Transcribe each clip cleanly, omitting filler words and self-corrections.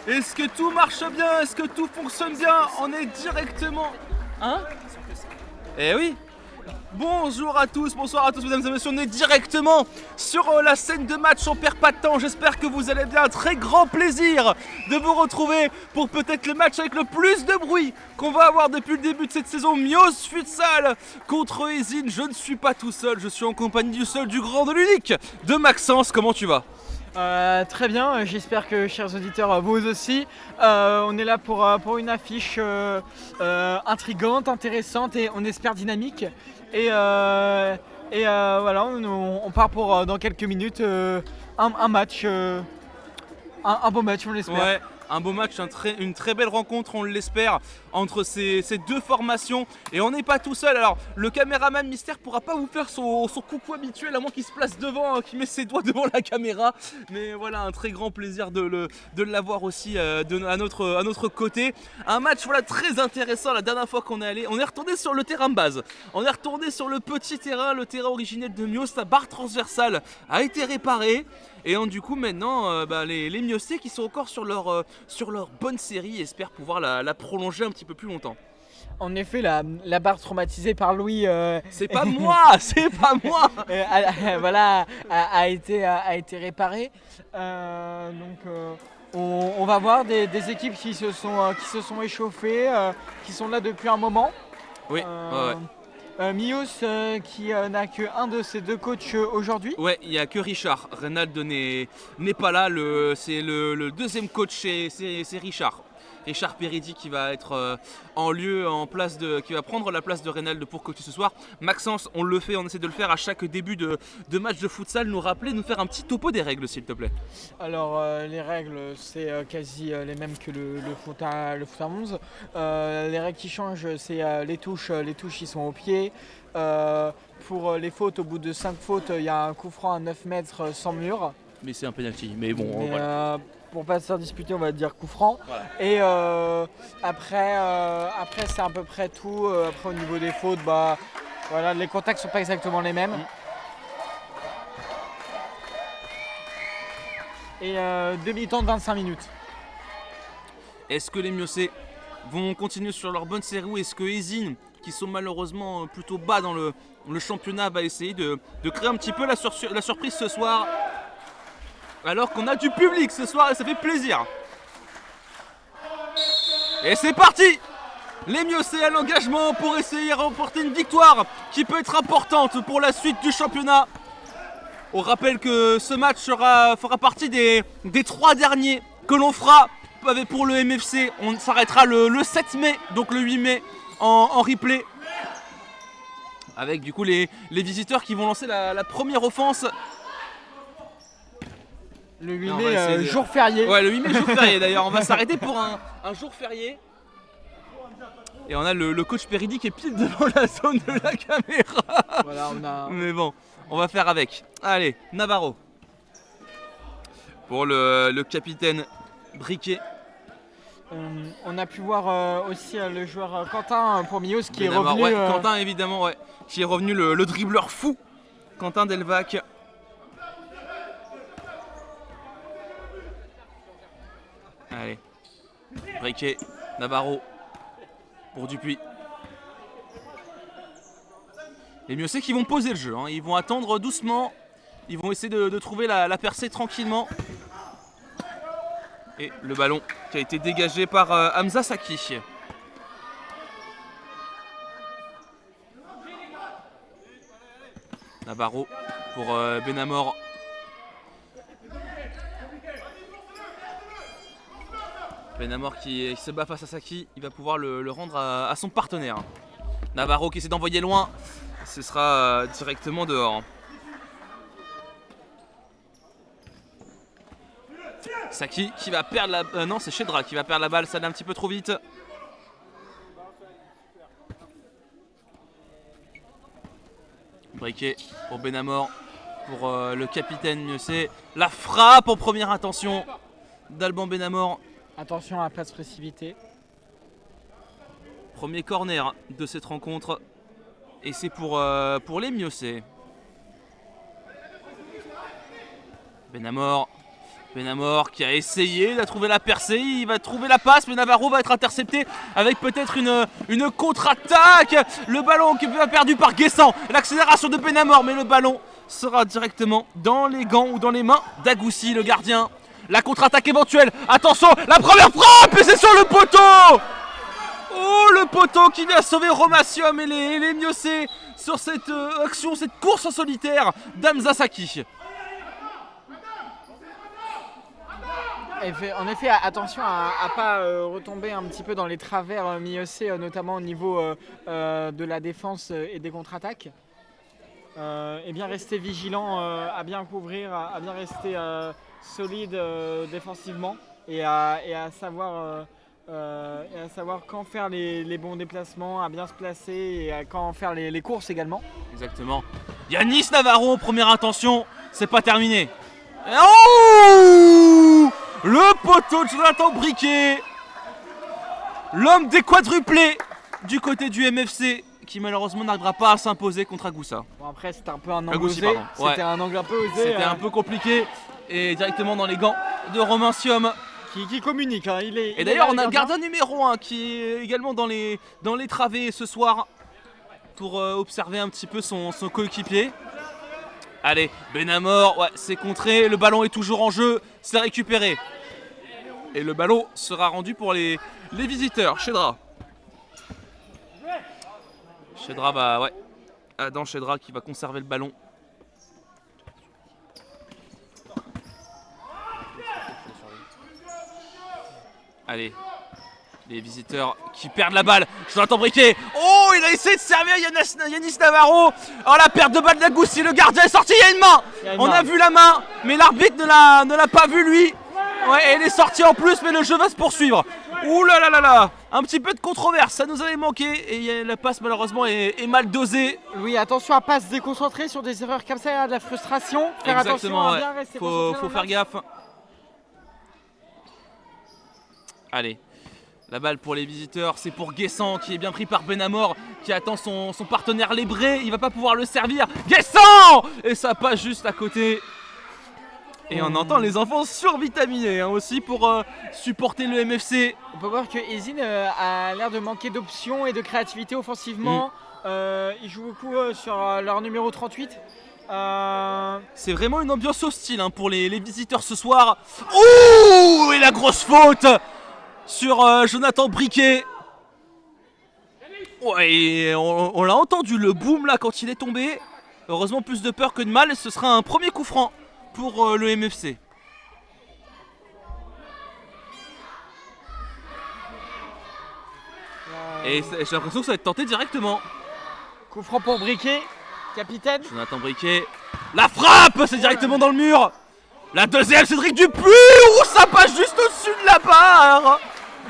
Est-ce que tout marche bien? Est-ce que tout fonctionne bien? On est directement... Hein? Eh oui. Bonjour à tous, bonsoir à tous mesdames et messieurs, on est directement sur la scène de match, on perd pas de temps, j'espère que vous allez bien, un très grand plaisir de vous retrouver pour peut-être le match avec le plus de bruit qu'on va avoir depuis le début de cette saison, Mios Futsal contre Ezine. Je ne suis pas tout seul, je suis en compagnie du seul, du grand, de l'unique, de Maxence. Comment tu vas? Très bien, j'espère que chers auditeurs vous aussi. On est là pour une affiche intrigante, intéressante et on espère dynamique. Et voilà, on part pour dans quelques minutes un match, un beau match, on l'espère. Ouais, un beau match, une très belle rencontre, on l'espère, entre ces deux formations. Et on n'est pas tout seul. Alors, le caméraman mystère pourra pas vous faire son coucou habituel, à moins qu'il se place devant, qu'il met ses doigts devant la caméra. Mais voilà, un très grand plaisir de l'avoir aussi à notre côté. Un match voilà, très intéressant. La dernière fois qu'on est allé, on est retourné sur le terrain de base. On est retourné sur le petit terrain, le terrain originel de Mios. La barre transversale a été réparée. Et du coup maintenant les Miocés qui sont encore sur leur bonne série espèrent pouvoir la prolonger un petit peu plus longtemps. En effet, la barre traumatisée par Louis C'est pas moi, c'est pas moi. Voilà, a été réparée. On va voir des équipes qui se sont échauffées, qui sont là depuis un moment. Oui, ouais. Mios qui n'a qu'un de ses deux coachs aujourd'hui. Ouais, il n'y a que Richard. Reynald n'est pas là. C'est le deuxième coach, c'est Richard. Richard Peridi qui va être qui va prendre la place de Reynald pour coacher ce soir. Maxence, on essaie de le faire à chaque début de match de futsal, nous faire un petit topo des règles s'il te plaît. Alors les règles c'est quasi les mêmes que le foot à 11. Les règles qui changent c'est les touches ils sont au pied. Pour les fautes, au bout de 5 fautes, il y a un coup franc à 9 mètres sans mur. Mais c'est un penalty, mais bon voilà. Pour pas se faire disputer, on va dire coup franc. Voilà. Et après c'est à peu près tout. Après au niveau des fautes, voilà, les contacts sont pas exactement les mêmes. Et demi-temps de 25 minutes. Est-ce que les Miocés vont continuer sur leur bonne série ou est-ce que Ezine, qui sont malheureusement plutôt bas dans le championnat, va essayer de créer un petit peu la surprise ce soir, alors qu'on a du public ce soir et ça fait plaisir. Et c'est parti! Les Miocés à l'engagement pour essayer de remporter une victoire qui peut être importante pour la suite du championnat. On rappelle que ce match fera partie des 3 derniers que l'on fera pour le MFC. On s'arrêtera le 7 mai, donc le 8 mai en replay. Avec du coup les visiteurs qui vont lancer la première offense. Le 8 mai, jour férié. Ouais, le 8 mai, jour férié d'ailleurs. On va s'arrêter pour un jour férié. Et on a le coach Peridi qui est pile devant la zone de la caméra. Voilà, Mais bon, on va faire avec. Allez, Navarro. Pour le capitaine Briquet. On a pu voir aussi le joueur Quentin pour Mios qui est revenu. Ouais, Quentin évidemment, ouais. Qui est revenu le dribbleur fou. Quentin Delvac. Allez. Briquet, Navarro. Pour Dupuis. Les Miocés qui vont poser le jeu, hein. Ils vont attendre doucement. Ils vont essayer de trouver la percée tranquillement. Et le ballon qui a été dégagé par Hamza Saki. Navarro pour Benamor. Benamor qui se bat face à Saki, il va pouvoir le rendre à son partenaire. Navarro qui essaie d'envoyer loin, ce sera directement dehors. Saki qui va perdre la... non, c'est Shedra qui va perdre la balle, ça allait un petit peu trop vite. Briquet pour Benamor, pour le capitaine Miocé. La frappe en première intention d'Alban Benamor. Attention à la passe précipitée. Premier corner de cette rencontre. Et c'est pour les Miocés. Benamor Benamor qui a essayé, il a trouvé la percée, il va trouver la passe, mais Navarro va être intercepté avec peut-être une contre-attaque. Le ballon qui va perdu par Guessant, l'accélération de Benamor, mais le ballon sera directement dans les gants ou dans les mains d'Agoussi, le gardien. La contre-attaque éventuelle, attention, la première frappe et c'est sur le poteau. Oh, le poteau qui vient sauver Romasium et les Miocé sur cette action, cette course en solitaire d'Hamza Saki. En effet, attention à ne pas retomber un petit peu dans les travers Miocé, notamment au niveau de la défense et des contre-attaques. Et bien rester vigilant, à bien couvrir, à bien rester solide défensivement et à savoir quand faire les bons déplacements, à bien se placer et à quand faire les courses également. Exactement. Yanis Navarro, première intention, c'est pas terminé. Oh, le poteau de Jonathan Briquet, l'homme des quadruplés du côté du MFC, qui malheureusement n'arrivera pas à s'imposer contre Agoussa. Bon, après c'était un peu un angle osé, c'était un angle un peu osé. C'était un peu compliqué et directement dans les gants de Romasium. Qui communique. Hein. Et d'ailleurs on a le gardien numéro 1 qui est également dans les travées ce soir pour observer un petit peu son coéquipier. Allez, Benamor, ouais, c'est contré, le ballon est toujours en jeu, c'est récupéré. Et le ballon sera rendu pour les visiteurs, Chedra. Chedra va, ouais, Adam Chedra qui va conserver le ballon. Allez, les visiteurs qui perdent la balle. Jonathan Briquet. Oh, il a essayé de servir Yanis Navarro. Oh, la perte de balle d'Agoussi. Le gardien est sorti. Il y a une main. On a vu la main, mais l'arbitre ne l'a pas vu lui. Ouais, et il est sorti en plus, mais le jeu va se poursuivre. Ouh là là là là. Un petit peu de controverse, ça nous avait manqué. Et la passe malheureusement est mal dosée. Oui, attention à pas se déconcentrer sur des erreurs comme ça, il y a de la frustration. Faire exactement, attention à bien rester concentré. Faut faire gaffe. Allez, la balle pour les visiteurs, c'est pour Guessant qui est bien pris par Benamor qui attend son partenaire Lébré, il va pas pouvoir le servir. Guessant. Et ça passe juste à côté. Et on entend les enfants survitaminés aussi pour supporter le MFC. On peut voir que Ezine a l'air de manquer d'options et de créativité offensivement. Ils jouent beaucoup sur leur numéro 38. C'est vraiment une ambiance hostile pour les visiteurs ce soir. Ouh, et la grosse faute sur Jonathan Briquet. Ouais, et on l'a entendu, le boom là quand il est tombé. Heureusement plus de peur que de mal, ce sera un premier coup franc pour le MFC. Et j'ai l'impression que ça va être tenté directement. Coup franc pour Briquet, capitaine. Jonathan Briquet. La frappe, c'est directement dans le mur. La deuxième, Cédric Dupuis. Ouh, ça passe juste au-dessus de la barre.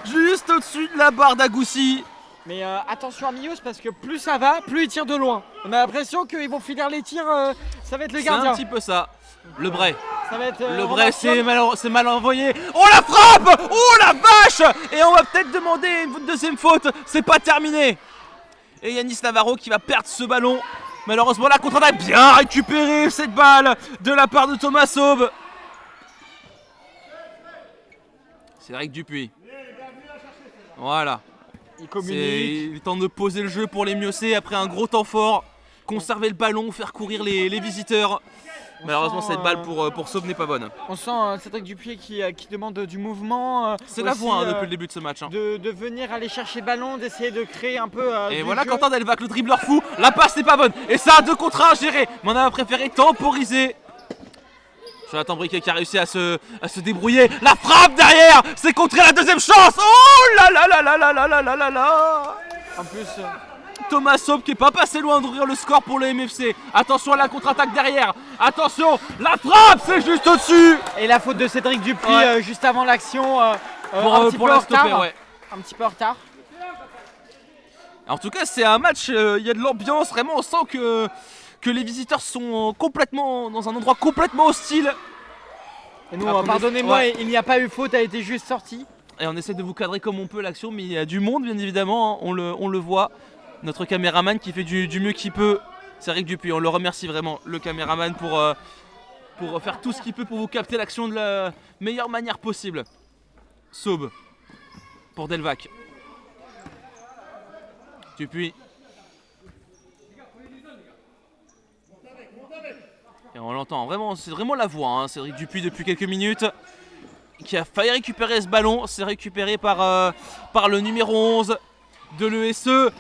Juste au-dessus de la barre d'Agoussi. Mais attention à Mios parce que plus ça va, plus il tire de loin. On a l'impression qu'ils vont finir les tirs, ça va être le gardien. C'est un petit peu ça. Le Bray. Ça va être, le Bray, c'est mal envoyé. Oh la frappe. Oh la vache. Et on va peut-être demander une deuxième faute. C'est pas terminé. Et Yanis Navarro qui va perdre ce ballon. Malheureusement la contre-attaque bien récupérée cette balle de la part de Thomas Saube. Cédric Dupuis. Voilà. Il tente de poser le jeu pour les Miocé après un gros temps fort. Conserver le ballon, faire courir les visiteurs. Malheureusement cette balle pour Saube n'est pas bonne. On sent Cédric Dupuis qui demande du mouvement. C'est la voix depuis le début de ce match. De venir aller chercher le ballon, d'essayer de créer un peu. Et voilà jeu. Quentin Delvac, le dribbleur fou. La passe n'est pas bonne. Et ça, 2 contre 1 à gérer. Mais on a préféré temporiser. Jonathan Briquet qui a réussi à se débrouiller. La frappe derrière. C'est contré la deuxième chance. Oh là là là là là là là là là là. En plus. Thomas Saube qui est pas passé loin d'ouvrir le score pour le MFC. Attention à la contre-attaque derrière. Attention, la frappe, c'est juste au-dessus. Et la faute de Cédric Dupuis juste avant l'action. Pour la stopper, ouais. Un petit peu en retard. En tout cas, c'est un match, il y a de l'ambiance. Vraiment, on sent que les visiteurs sont complètement dans un endroit complètement hostile. Et nous, pardonnez-moi, il n'y a pas eu faute, a été juste sorti. Et on essaie de vous cadrer comme on peut l'action, mais il y a du monde, bien évidemment. On le voit. Notre caméraman qui fait du mieux qu'il peut, Cédric Dupuis, on le remercie vraiment, le caméraman, pour faire tout ce qu'il peut pour vous capter l'action de la meilleure manière possible. Saube pour Delvac. Dupuis. Et on l'entend vraiment, c'est vraiment la voix, hein. Cédric Dupuis depuis quelques minutes qui a failli récupérer ce ballon. C'est récupéré par le numéro 11 de l'ESE.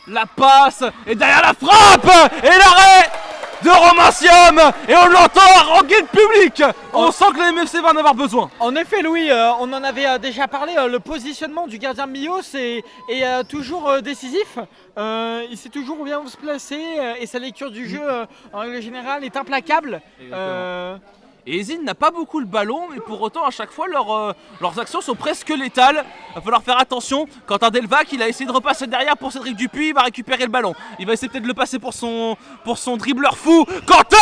La passe et derrière la frappe et l'arrêt de Romancium et on l'entend haranguer le public. On sent que le MFC va en avoir besoin. En effet Louis, on en avait déjà parlé, le positionnement du gardien Mios est toujours décisif. Il sait toujours bien où se placer et sa lecture du jeu en règle générale est implacable. Et Ezine n'a pas beaucoup le ballon, mais pour autant à chaque fois leurs actions sont presque létales. Il va falloir faire attention. Quentin Delvac, il a essayé de repasser derrière pour Cédric Dupuis, il va récupérer le ballon. Il va essayer peut-être de le passer pour son dribbleur fou. Quentin,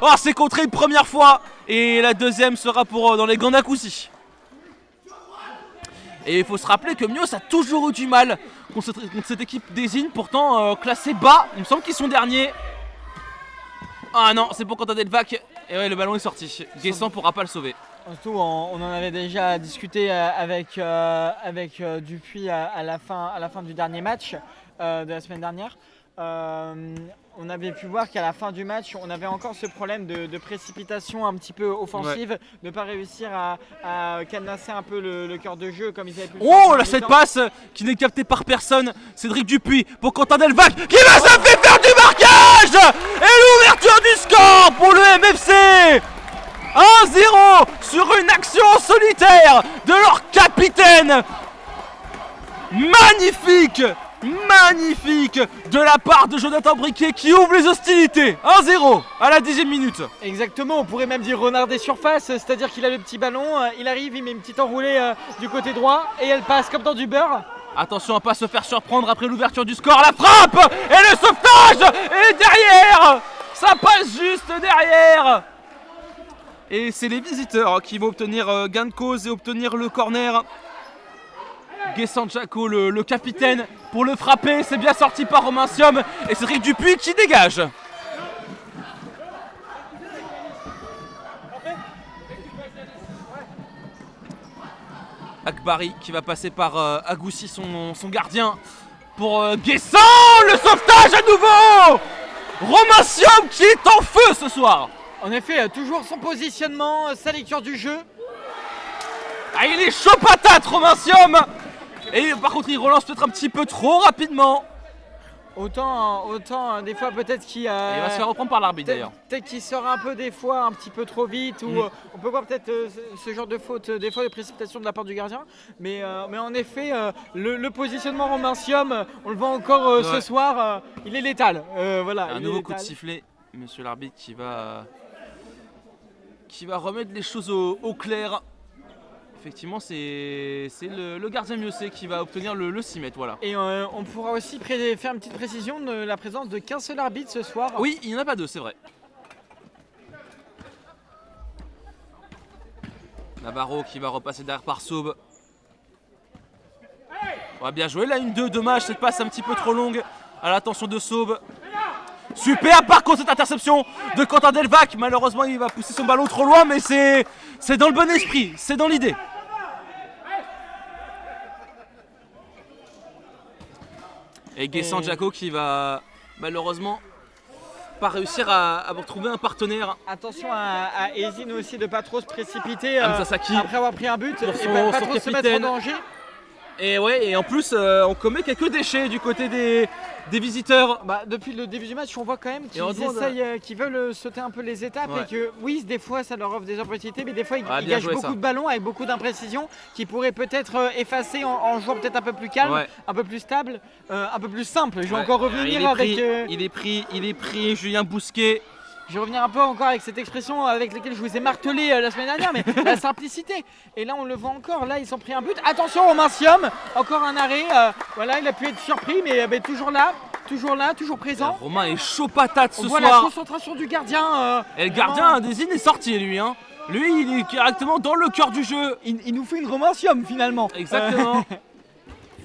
oh, c'est contré une première fois. Et la deuxième sera pour dans les gants d'Akoussi. Et il faut se rappeler que Mios a toujours eu du mal contre cette équipe d'Ezine, pourtant classée bas. Il me semble qu'ils sont derniers. Ah non, c'est pour Quentin Delvac. Et ouais, le ballon est sorti. Guessant pourra pas le sauver. Surtout, on en avait déjà discuté avec Dupuis à la fin du dernier match de la semaine dernière. On avait pu voir qu'à la fin du match, on avait encore ce problème de précipitation un petit peu offensive, de ne pas réussir à cadenasser un peu le cœur de jeu comme ils avaient pu le faire. Oh, là, cette passe qui n'est captée par personne. Cédric Dupuis pour Quentin Delvac qui va se faire faire du marquage. Et l'ouverture du score pour le MFC. 1-0 sur une action solitaire de leur capitaine. Magnifique de la part de Jonathan Briquet qui ouvre les hostilités. 1-0 à la 10e minute. Exactement, on pourrait même dire renard des surfaces, c'est-à-dire qu'il a le petit ballon, il arrive, il met une petite enroulée du côté droit et elle passe comme dans du beurre. Attention à pas se faire surprendre après l'ouverture du score. La frappe et le sauvetage et derrière, ça passe juste derrière. Et c'est les visiteurs qui vont obtenir gain de cause et obtenir le corner. Guessant Jaco, le capitaine, pour le frapper. C'est bien sorti par Romancium. Et Cédric Dupuis qui dégage. Akbari qui va passer par Agoussi, son gardien. Pour Guessant, le sauvetage à nouveau. Romancium qui est en feu ce soir. En effet, toujours son positionnement, sa lecture du jeu. Ah, il est chaud patate, Romancium. Et par contre, il relance peut-être un petit peu trop rapidement. Autant des fois peut-être qu'il il va se faire reprendre par l'arbitre d'ailleurs. Peut-être qu'il sort un peu des fois un petit peu trop vite ou on peut voir peut-être ce genre de faute des fois de précipitation de la part du gardien. Mais en effet, le positionnement Romancium, on le voit encore ce soir, il est létal. Voilà. Un nouveau coup de sifflet, monsieur l'arbitre qui va remettre les choses au clair. Effectivement, c'est le gardien Miosé qui va obtenir le 6 mètres, voilà. Et on pourra aussi faire une petite précision de la présence de qu'un seul arbitre ce soir. Oui, il n'y en a pas deux, c'est vrai. Navarro qui va repasser derrière par Saube. Ouais, bien joué, là une 2, dommage, cette passe un petit peu trop longue à l'attention de Saube. Super, par contre cette interception de Quentin Delvac, malheureusement il va pousser son ballon trop loin, mais c'est dans le bon esprit, c'est dans l'idée. Et Guessant Jaco qui va malheureusement pas réussir à retrouver un partenaire. Attention à Ezine aussi de ne pas trop se précipiter après avoir pris un but pour et pas trop se mettre en danger. Et ouais, et en plus on commet quelques déchets du côté des visiteurs. Depuis le début du match, on voit quand même qu'ils veulent sauter un peu les étapes et que oui, des fois ça leur offre des opportunités, mais des fois ils gâchent beaucoup de ballons avec beaucoup d'imprécisions qui pourraient peut-être effacer en jouant peut-être un peu plus calme, un peu plus stable, un peu plus simple. Je vais encore revenir avec. Il est pris, Julien Bousquet. Je vais revenir un peu encore avec cette expression avec laquelle je vous ai martelé la semaine dernière, mais la simplicité. Et là, on le voit encore. Là, ils ont pris un but. Attention, Romancium, encore un arrêt. Voilà, il a pu être surpris, mais toujours là, toujours présent. Romain est chaud patate ce soir. On voit la concentration du gardien. Et le gardien d'Ezine est sorti, lui. Lui, il est directement dans le cœur du jeu. Il nous fait une Romancium, finalement. Exactement.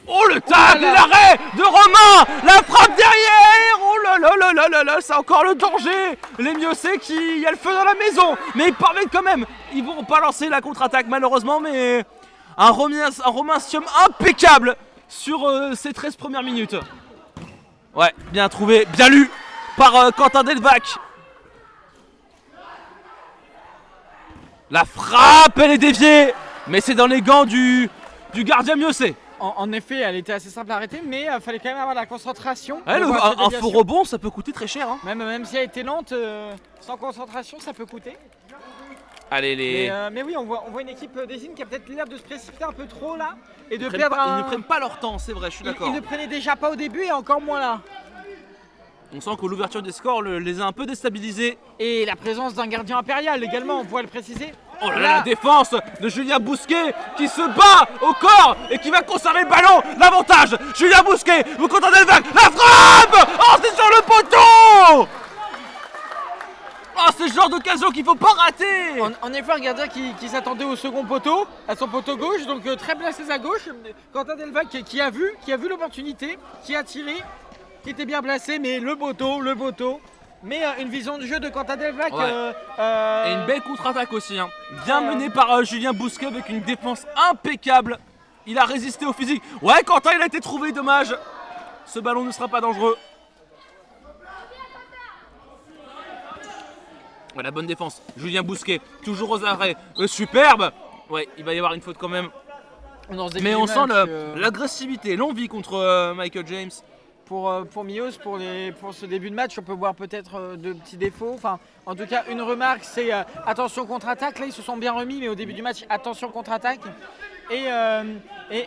Oh le tag et l'arrêt de Romain. La frappe derrière. Oh là là là là là là. C'est encore le danger. Les Miossé il y a le feu dans la maison. Mais ils parviennent quand même. Ils vont pas lancer la contre-attaque malheureusement. Mais un Romancium impeccable sur ces 13 premières minutes. Ouais, bien trouvé, bien lu par Quentin Delvac. La frappe, elle est déviée. Mais c'est dans les gants du gardien Miossé. En effet, elle était assez simple à arrêter, mais il fallait quand même avoir la concentration. Ouais, un faux rebond, ça peut coûter très cher. Hein. Même si elle était lente, sans concentration, ça peut coûter. Allez, mais oui, on voit une équipe d'Ezine qui a peut-être l'air de se précipiter un peu trop là. Et de ils perdre ne prennent pas leur temps, c'est vrai, je suis d'accord. Ils ne prenaient déjà pas au début et encore moins là. On sent que l'ouverture des scores les a un peu déstabilisés. Et la présence d'un gardien impérial également, on pourrait le préciser. Oh là là, la défense de Julien Bousquet qui se bat au corps et qui va conserver le ballon. L'avantage, Julien Bousquet, vous Quentin Delvac, la frappe. Oh, c'est sur le poteau. Oh, c'est le genre d'occasion qu'il faut pas rater. En effet, un gardien qui s'attendait au second poteau, à son poteau gauche, donc très placé à gauche. Quentin Delvac qui a vu l'opportunité, qui a tiré, qui était bien placé, mais le poteau. Mais une vision de jeu de Quentin Delvac. Ouais. Et une belle contre-attaque aussi. Hein. Bien menée par Julien Bousquet avec une défense impeccable. Il a résisté au physique. Ouais, Quentin, il a été trouvé, dommage. Ce ballon ne sera pas dangereux. Ouais, la bonne défense. Julien Bousquet, toujours aux arrêts. Superbe. Ouais, il va y avoir une faute quand même. Mais on sent l'agressivité, l'envie contre Michael James. Pour Mios, pour ce début de match, on peut voir peut-être de petits défauts. Enfin, en tout cas, une remarque, c'est attention contre-attaque. Là, ils se sont bien remis, mais au début du match, attention contre-attaque. Et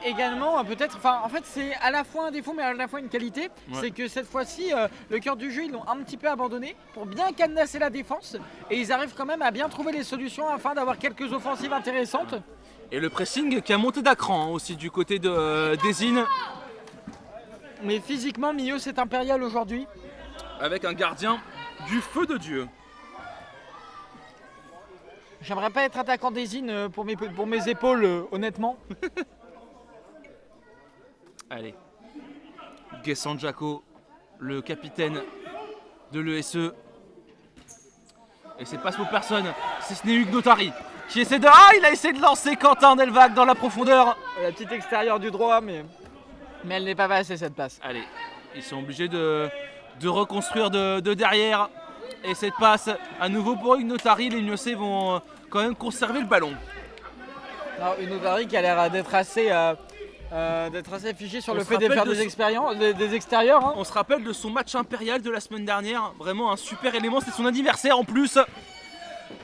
également, peut-être, en fait, c'est à la fois un défaut, mais à la fois une qualité. Ouais. C'est que cette fois-ci, le cœur du jeu, ils l'ont un petit peu abandonné pour bien cadenasser la défense. Et ils arrivent quand même à bien trouver les solutions afin d'avoir quelques offensives intéressantes. Et le pressing qui a monté d'acran aussi du côté d'Ezine. Mais physiquement, Mios est impérial aujourd'hui. Avec un gardien du feu de Dieu. J'aimerais pas être attaquant d'Ezine pour mes épaules, honnêtement. Allez. Guessant Jaco, le capitaine de l'ESE. Et c'est pas pour personne, si ce n'est Hugues Notari qui essaie de... Ah, il a essayé de lancer Quentin Delvac dans la profondeur. La petite extérieure du droit, mais elle n'est pas passée cette passe. Allez, ils sont obligés de reconstruire de derrière. Et cette passe à nouveau pour Hugues Notari. Les Miossé vont quand même conserver le ballon. Hugues Notari qui a l'air d'être assez figé sur le fait de faire des extérieurs. Hein. On se rappelle de son match impérial de la semaine dernière. Vraiment un super élément, c'est son anniversaire en plus.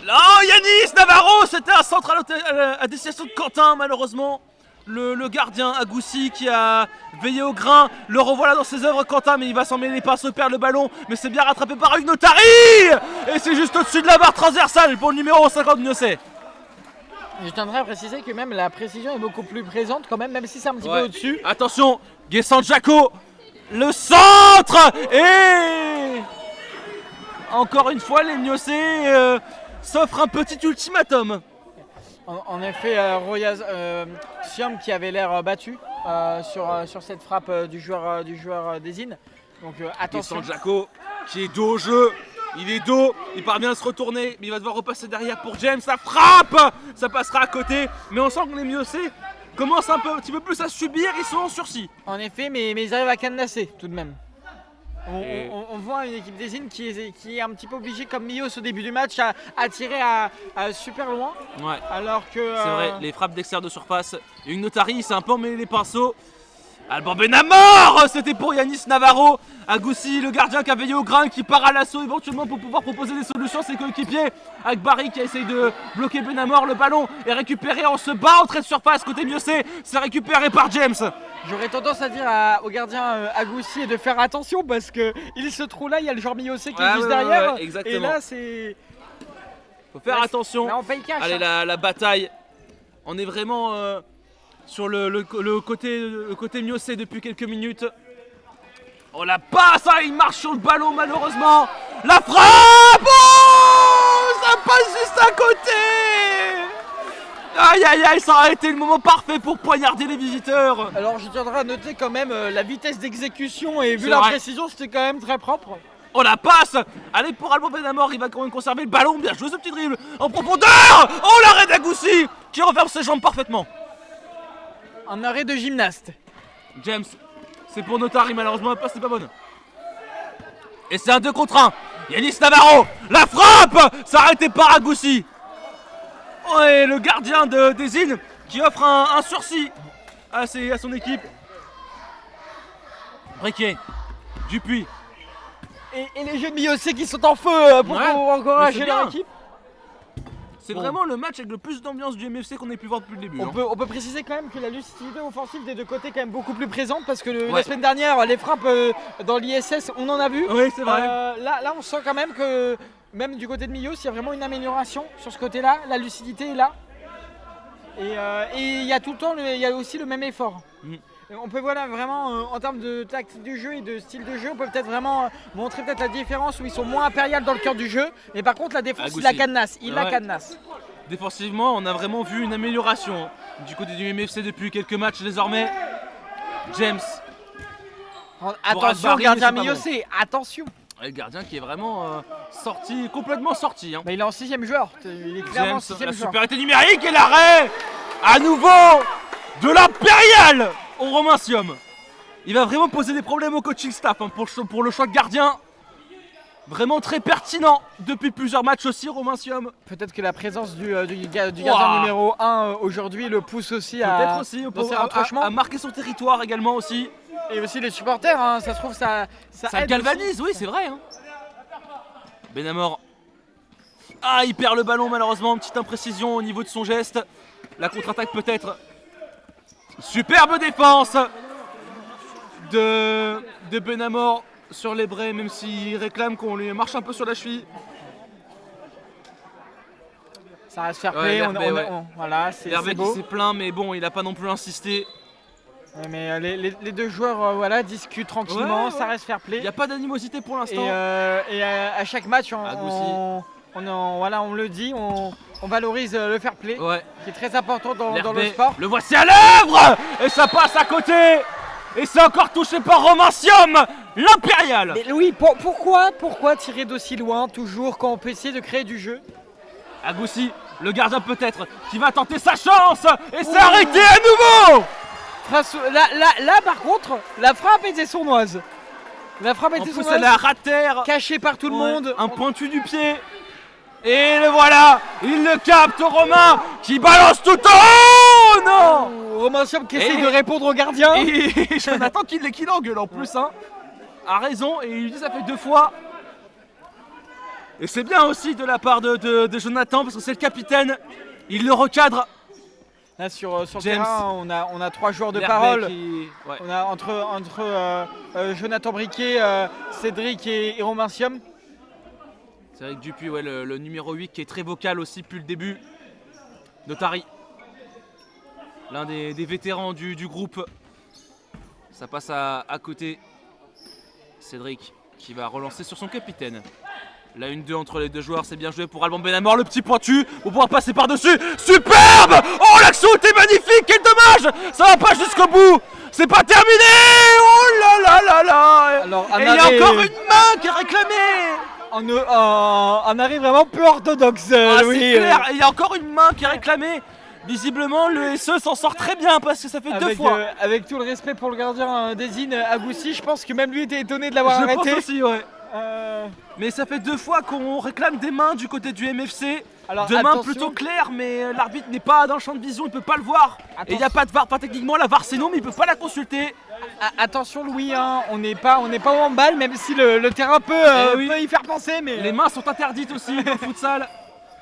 Là, Yanis Navarro, c'était un centre à destination de Quentin malheureusement. Le gardien Agoussi qui a veillé au grain, le revoilà dans ses œuvres Quentin, mais il va s'en mêler les pinceaux, perd le ballon, mais c'est bien rattrapé par Hugues Notari. Et c'est juste au-dessus de la barre transversale pour le numéro 50 de Miossé. Je tiendrais à préciser que même la précision est beaucoup plus présente quand même si c'est un petit peu au-dessus. Attention, Guessant Jaco, le centre. Et encore une fois les Miossé s'offrent un petit ultimatum. En effet, Siam qui avait l'air battu sur cette frappe du joueur d'Ezine. Donc attention. Guessant Jaco qui est dos au jeu. Il est dos, il parvient à se retourner, mais il va devoir repasser derrière pour James. Ça frappe, ça passera à côté. Mais on sent que les Miossé commencent un petit peu plus à subir, ils sont en sursis. En effet, mais ils arrivent à cadenasser tout de même. On voit une équipe d'Ezine qui est un petit peu obligée, comme Mios au début du match, à tirer à super loin. Ouais. Alors que. C'est vrai, les frappes d'extérieur de surface. Hugues Notari, il s'est un peu emmêlé les pinceaux. Alban Benamor, c'était pour Yanis Navarro. Agoussi, le gardien qui a veillé au grain, qui part à l'assaut éventuellement pour pouvoir proposer des solutions à ses coéquipiers. Avec Barry qui a essayé de bloquer Benamor, le ballon est récupéré en se bat, entrée de surface côté Miossé, c'est récupéré par James. J'aurais tendance à dire au gardien Agoussi de faire attention parce qu'il se trouve là, il y a le joueur Miossé qui est juste derrière. Et là c'est... Faut faire attention. Là on paye cash. Allez, la bataille, on est vraiment... sur le côté Miossé depuis quelques minutes. Oh la passe, il marche sur le ballon malheureusement. La frappe, ça passe juste à côté. Aïe aïe aïe, ça aurait été le moment parfait pour poignarder les visiteurs. Alors je tiendrai à noter quand même la vitesse d'exécution et vu C'est la vrai. précision, c'était quand même très propre. Oh la passe. Allez pour Alban Benamor, il va quand même conserver le ballon. Bien joué ce petit dribble en profondeur. Oh l'arrêt d'Agoussi qui referme ses jambes parfaitement. Un arrêt de gymnaste. James, c'est pour Notari, malheureusement la passe n'est pas bonne. Et c'est un 2 contre 1. Yanis Navarro, la frappe. Ça arrêté par Agoussi. Oh, et le gardien des Innes qui offre un sursis à son équipe. Briquet, Dupuis. Et les jeunes Miocé qui sont en feu pour Ouais, encourager mais c'est leur bien. équipe. C'est Bon. vraiment le match avec le plus d'ambiance du MFC qu'on ait pu voir depuis le début. On peut préciser quand même que la lucidité offensive des deux côtés est quand même beaucoup plus présente parce que la Ouais. semaine dernière, les frappes dans l'ISS, on en a vu. Oui, c'est vrai. Là, on sent quand même que même du côté de Millos, il y a vraiment une amélioration sur ce côté-là. La lucidité est là. Et il y a tout le temps, il y a aussi le même effort. Mm. Et on peut voilà vraiment en termes de tactique du jeu et de style de jeu, on peut peut-être vraiment montrer peut-être la différence où ils sont moins impériales dans le cœur du jeu. Mais par contre, la défense, il la Agoussi. cadenasse. Il la Ouais. cadenasse. Défensivement, on a vraiment vu une amélioration du côté du MFC depuis quelques matchs désormais. James, Attention, Barry, gardien mais c'est pas Miocé, attention. le gardien qui est vraiment complètement sorti. Hein. Mais il est en 6ème joueur. Il est clairement en James, 6ème la joueur. supériorité numérique et l'arrêt à nouveau de l'impérial au Romancium. Il va vraiment poser des problèmes au coaching staff hein, pour le choix de gardien. Vraiment très pertinent depuis plusieurs matchs aussi, Romancium. Peut-être que la présence du gardien Ouah. numéro 1 aujourd'hui le pousse aussi à, Peut-être aussi dans ses retranchements. à marquer son territoire également aussi. Et aussi les supporters, hein, ça se trouve ça Ça aide galvanise, oui, c'est vrai. Hein. Benamor. Ah, il perd le ballon malheureusement. Petite imprécision au niveau de son geste. La contre-attaque peut-être. Superbe défense de Benamor sur les brais, même s'il réclame qu'on lui marche un peu sur la cheville. aussi. Ça reste fair Ouais, play, Herbé, ouais. voilà, c'est Hervé qui beau. s'est plaint, mais bon, il a pas non plus insisté. Ouais, mais les deux joueurs voilà, discutent tranquillement, Ouais, ça ouais. reste fair play. Il n'y a pas d'animosité pour l'instant. Et à chaque match, Agoussi. on le dit, on valorise le fair play, Ouais. qui est très important dans le L'Herbé, sport. le voici à l'œuvre. Et ça passe à côté. Et c'est encore touché par Romancium, l'impérial. Mais Louis, pourquoi tirer d'aussi loin toujours quand on peut essayer de créer du jeu? Agoussi, le gardien peut-être, qui va tenter sa chance. Et c'est arrêté à nouveau. Là, par contre, la frappe était sournoise. La frappe En était plus, sournoise, elle est à ras de terre. cachée par tout le Ouais, monde. un pointu du pied. Et le voilà, il le capte Romain qui balance tout en haut. Non. Romancium qui essaye Et- de répondre au gardien. Et Jonathan qui l'engueule en plus hein. A raison et il lui dit ça fait 2 fois. Et c'est bien aussi de la part de Jonathan parce que c'est le capitaine. Il le recadre. Là sur le James. terrain, on a 3 joueurs de L'Herbé parole. ouais. On a entre Jonathan Briquet, Cédric et Romancium. C'est vrai que Dupuis, ouais, le numéro 8 qui est très vocal aussi depuis le début. Notari. L'un des vétérans du groupe. Ça passe à côté. Cédric qui va relancer sur son capitaine. La 1-2 entre les deux joueurs, c'est bien joué pour Alban Benamor, le petit pointu, pour pouvoir passer par-dessus. Superbe. Oh, l'action était magnifique, quel dommage. Ça va pas jusqu'au bout. C'est pas terminé. Oh là là là là. Alors, Et il y a encore une main qui est réclamée. Un arrêt vraiment peu orthodoxe, Ah, Louis. c'est clair, et il y a encore une main qui est réclamée. Visiblement, le SE s'en sort très bien parce que ça fait 2 fois. Avec tout le respect pour le gardien des Innes, Agoussi, je pense que même lui était étonné de l'avoir Je arrêté. pense aussi, ouais. Euh, Mais ça fait 2 fois qu'on réclame des mains du côté du MFC. alors, Deux mains attention. plutôt claires, mais l'arbitre n'est pas dans le champ de vision, il peut pas le voir. Et il n'y a pas de VAR, pas techniquement la VAR c'est non, mais il peut pas la consulter. Attention Louis, hein, on n'est pas au handball, même si le terrain peut, oui. peut y faire penser. Mais Les mains sont interdites aussi dans le futsal.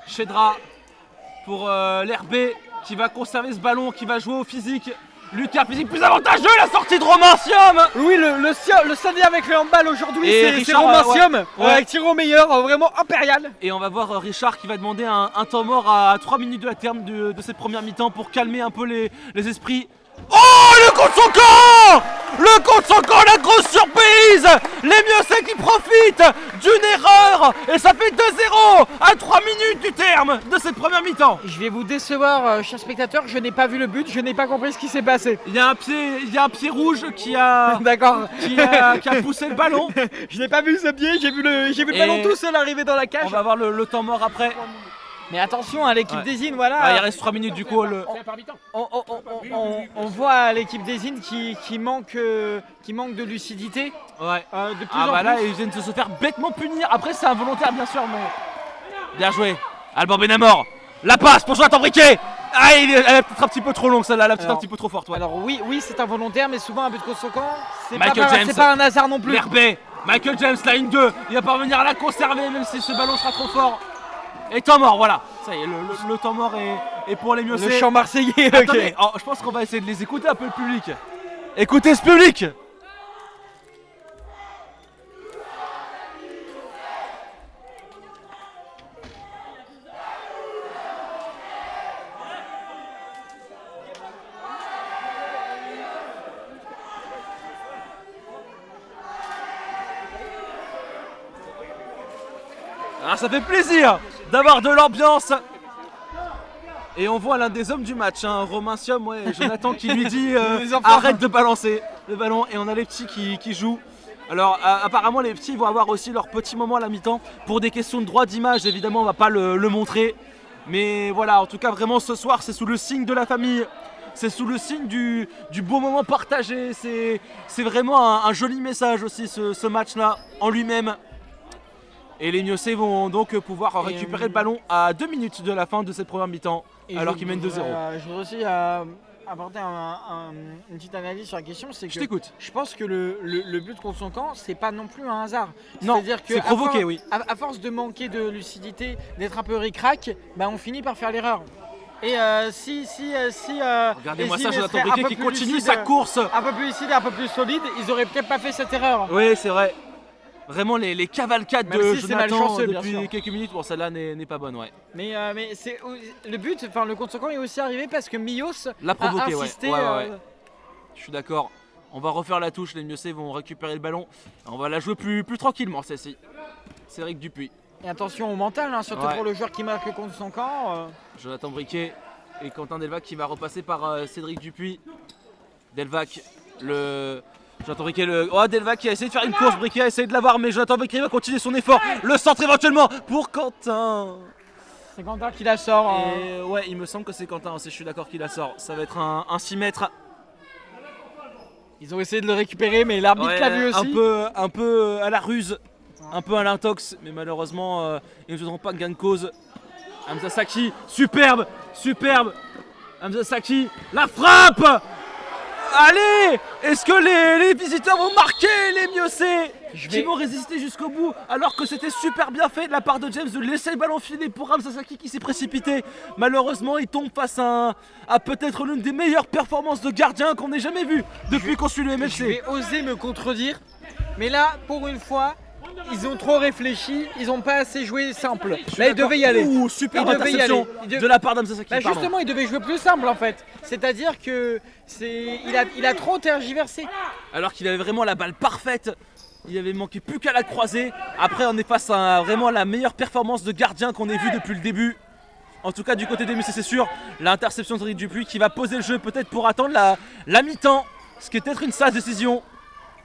Chedra pour l'Herbé qui va conserver ce ballon, qui va jouer au physique. Lucas, physique plus avantageux, la sortie de Romancium. Louis, le seul lien avec le handball aujourd'hui, Et c'est Richard, Romancium, ouais. avec tir au meilleur, vraiment impérial. Et on va voir Richard qui va demander un temps mort à 3 minutes de la terme de cette première mi-temps pour calmer un peu les esprits. Oh, le contre son camp! Le contre son camp, la grosse surprise! Les Miossais qui profitent d'une erreur! Et ça fait 2-0 à 3 minutes du terme de cette première mi-temps. Je vais vous décevoir, chers spectateurs, je n'ai pas vu le but, je n'ai pas compris ce qui s'est passé. Il y a un pied rouge qui a D'accord. poussé le ballon. Je n'ai pas vu ce pied, j'ai vu le ballon tout seul arriver dans la On cage. va voir le temps mort après. Mais attention, à l'équipe Ouais. des Innes, voilà. Ah, il reste 3 minutes du coup. On voit l'équipe des Innes qui manque de lucidité. Ouais. De plus Ah en bah là, plus. ils viennent de se faire bêtement punir. Après, c'est involontaire, bien sûr, mais. Bien joué. Alban Benamor. La passe pour Jonathan Briquet. Ah, elle est peut-être un petit peu trop longue celle-là, elle est peut-être un Alors- petit peu trop forte. Ouais. Alors oui, c'est involontaire, mais souvent un but contre son camp, c'est Michael James. pas un hasard non plus. L'Herbé. Michael James, la ligne 2. Il va parvenir à la conserver, même si ce ballon sera trop fort. Et temps mort, voilà. Ça y est, le temps mort est pour les Miossais. Le chant marseillais, ok. Attendez, oh, je pense qu'on va essayer de les écouter un peu le public. Écoutez ce public. Ah, ça fait plaisir d'avoir de l'ambiance. Et on voit l'un des hommes du match, hein, Romain Siom, ouais, Jonathan qui lui dit Les enfants. arrête de balancer le ballon. Et on a les petits qui jouent. Alors apparemment les petits vont avoir aussi leur petit moment à la mi-temps. Pour des questions de droit d'image, évidemment on va pas le montrer. Mais voilà, en tout cas vraiment ce soir c'est sous le signe de la famille. C'est sous le signe du beau moment partagé. C'est vraiment un joli message aussi ce match-là en lui-même. Et les Miossais vont donc pouvoir récupérer le ballon à 2 minutes de la fin de cette première mi-temps, alors qu'ils mènent 2-0. Je voudrais aussi apporter une petite analyse sur la question, c'est que Je t'écoute. je pense que le but contre son camp, c'est pas non plus un hasard. Non, C'est-à-dire que c'est provoqué, oui. À force de manquer de lucidité, d'être un peu ric-rac, bah, on finit par faire l'erreur. Et si Regardez-moi les ça, Innes Jonathan seraient un Briquet peu qui plus continue lucides, sa course. un peu plus lucide et un peu plus solide, ils auraient peut-être pas fait cette erreur. Oui, c'est vrai. Vraiment les cavalcades Même de si c'est Jonathan malchanceux, bien depuis sûr. quelques minutes, bon celle-là n'est pas bonne, ouais. Mais c'est le but, enfin le contre son camp est aussi arrivé parce que Millos L'a provoqué, a ouais. insisté. Ouais. Je suis d'accord. On va refaire la touche, les Miossais vont récupérer le ballon. On va la jouer plus tranquillement celle-ci. Cédric Dupuis, Et attention au mental, hein, surtout Ouais. pour le joueur qui marque contre son camp. Jonathan Briquet et Quentin Delvac qui va repasser par Cédric Dupuis. Delvac, Jonathan Briquet, Delvac qui a essayé de faire une course, Briquet a essayé de l'avoir, mais Jonathan Briquet va continuer son effort. Le centre éventuellement pour Quentin. C'est Quentin qui la sort. Et ouais, il me semble que c'est Quentin aussi, je suis d'accord qu'il la sort. Ça va être un 6 mètres. Ils ont essayé de le récupérer, mais l'arbitre Ouais, l'a vu aussi. un peu à la ruse, un peu à l'intox, mais malheureusement, ils ne voudront pas gain de cause. Hamza Saki, superbe. Hamza Saki, la frappe. Allez, est-ce que les visiteurs vont marquer les Miossais qui vont résister jusqu'au bout alors que c'était super bien fait de la part de James de laisser le ballon filer pour Hamza Saki qui s'est précipité. Malheureusement, il tombe face à peut-être l'une des meilleures performances de gardien qu'on ait jamais vues depuis qu'on suit le Je MFC. vais oser me contredire, mais là, pour une fois, ils ont trop réfléchi, ils ont pas assez joué simple. Là, ils devaient y aller. Ouh, super Ils devaient y interception aller. de la part d'Hamza Saki. Bah pardon. justement, ils devaient jouer plus simple en fait. C'est-à-dire que il a trop tergiversé. Alors qu'il avait vraiment la balle parfaite. Il avait manqué plus qu'à la croiser. Après, on est face à vraiment la meilleure performance de gardien qu'on ait vue depuis le début. En tout cas, du côté des Miossais, c'est sûr. L'interception de Cédric Dupuis qui va poser le jeu peut-être pour attendre la mi-temps. Ce qui est peut-être une sage décision.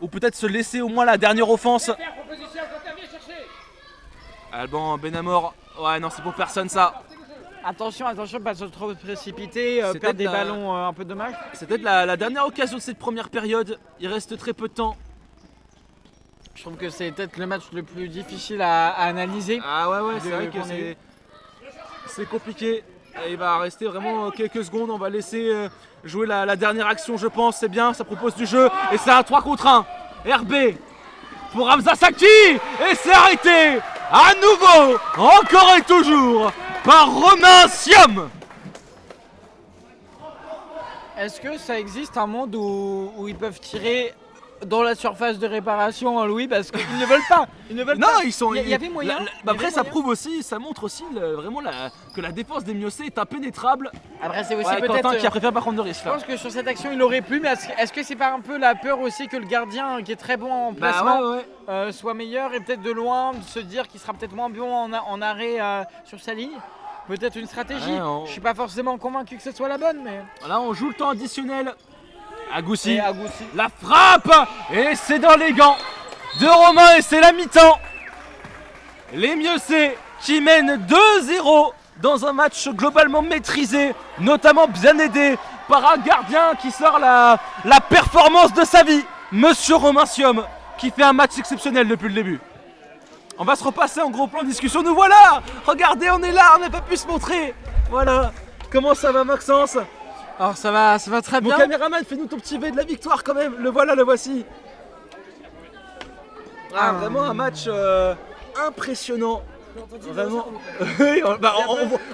Ou peut-être se laisser au moins la dernière offense. Alban Benamor. Ouais, non, c'est pour personne ça. Attention, pas se trop précipiter, C'est perdre des peut-être la- ballons un peu dommage. C'est peut-être la dernière occasion de cette première période. Il reste très peu de temps. Je trouve que c'est peut-être le match le plus difficile à analyser. Ah ouais, c'est vrai que qu'on ait eu. c'est compliqué. Et il va rester vraiment quelques secondes. On va laisser jouer la dernière action, je pense. C'est bien, ça propose du jeu. Et c'est un 3 contre 1. RB pour Hamza Saki. Et c'est arrêté à nouveau, encore et toujours, par Romain Siom. Est-ce que ça existe un monde où ils peuvent tirer dans la surface de réparation, hein, Louis, parce qu'ils ne veulent pas. Ils ne veulent Non, pas. ils sont. Il y avait moyen. Après, ça prouve aussi, ça montre aussi vraiment que la défense des Miocé est impénétrable. Après, c'est aussi Ouais, peut-être. Quentin qui a préféré pas prendre de risque Je là. pense que sur cette action, il aurait pu, mais est-ce que c'est pas un peu la peur aussi que le gardien, qui est très bon en placement, soit meilleur et peut-être de loin de se dire qu'il sera peut-être moins bon en arrêt sur sa ligne? Peut-être une stratégie. Ouais, Je suis pas forcément convaincu que ce soit la bonne, mais. Là, on joue le temps additionnel. Agoussi. Et Agoussi. La frappe. Et c'est dans les gants de Romain et c'est la mi-temps. Les Miocé qui mènent 2-0 dans un match globalement maîtrisé, notamment bien aidé par un gardien qui sort la performance de sa vie, Monsieur Romain Siom, qui fait un match exceptionnel depuis le début. On va se repasser en gros plan de discussion. Nous voilà. Regardez, on est là, on n'a pas pu se montrer. Voilà. Comment ça va, Maxence? Alors ça va très Mon bien. caméraman, fais-nous ton petit V de la victoire quand même. Le voilà, le voici. Ah, vraiment un match impressionnant. Vraiment. Oui,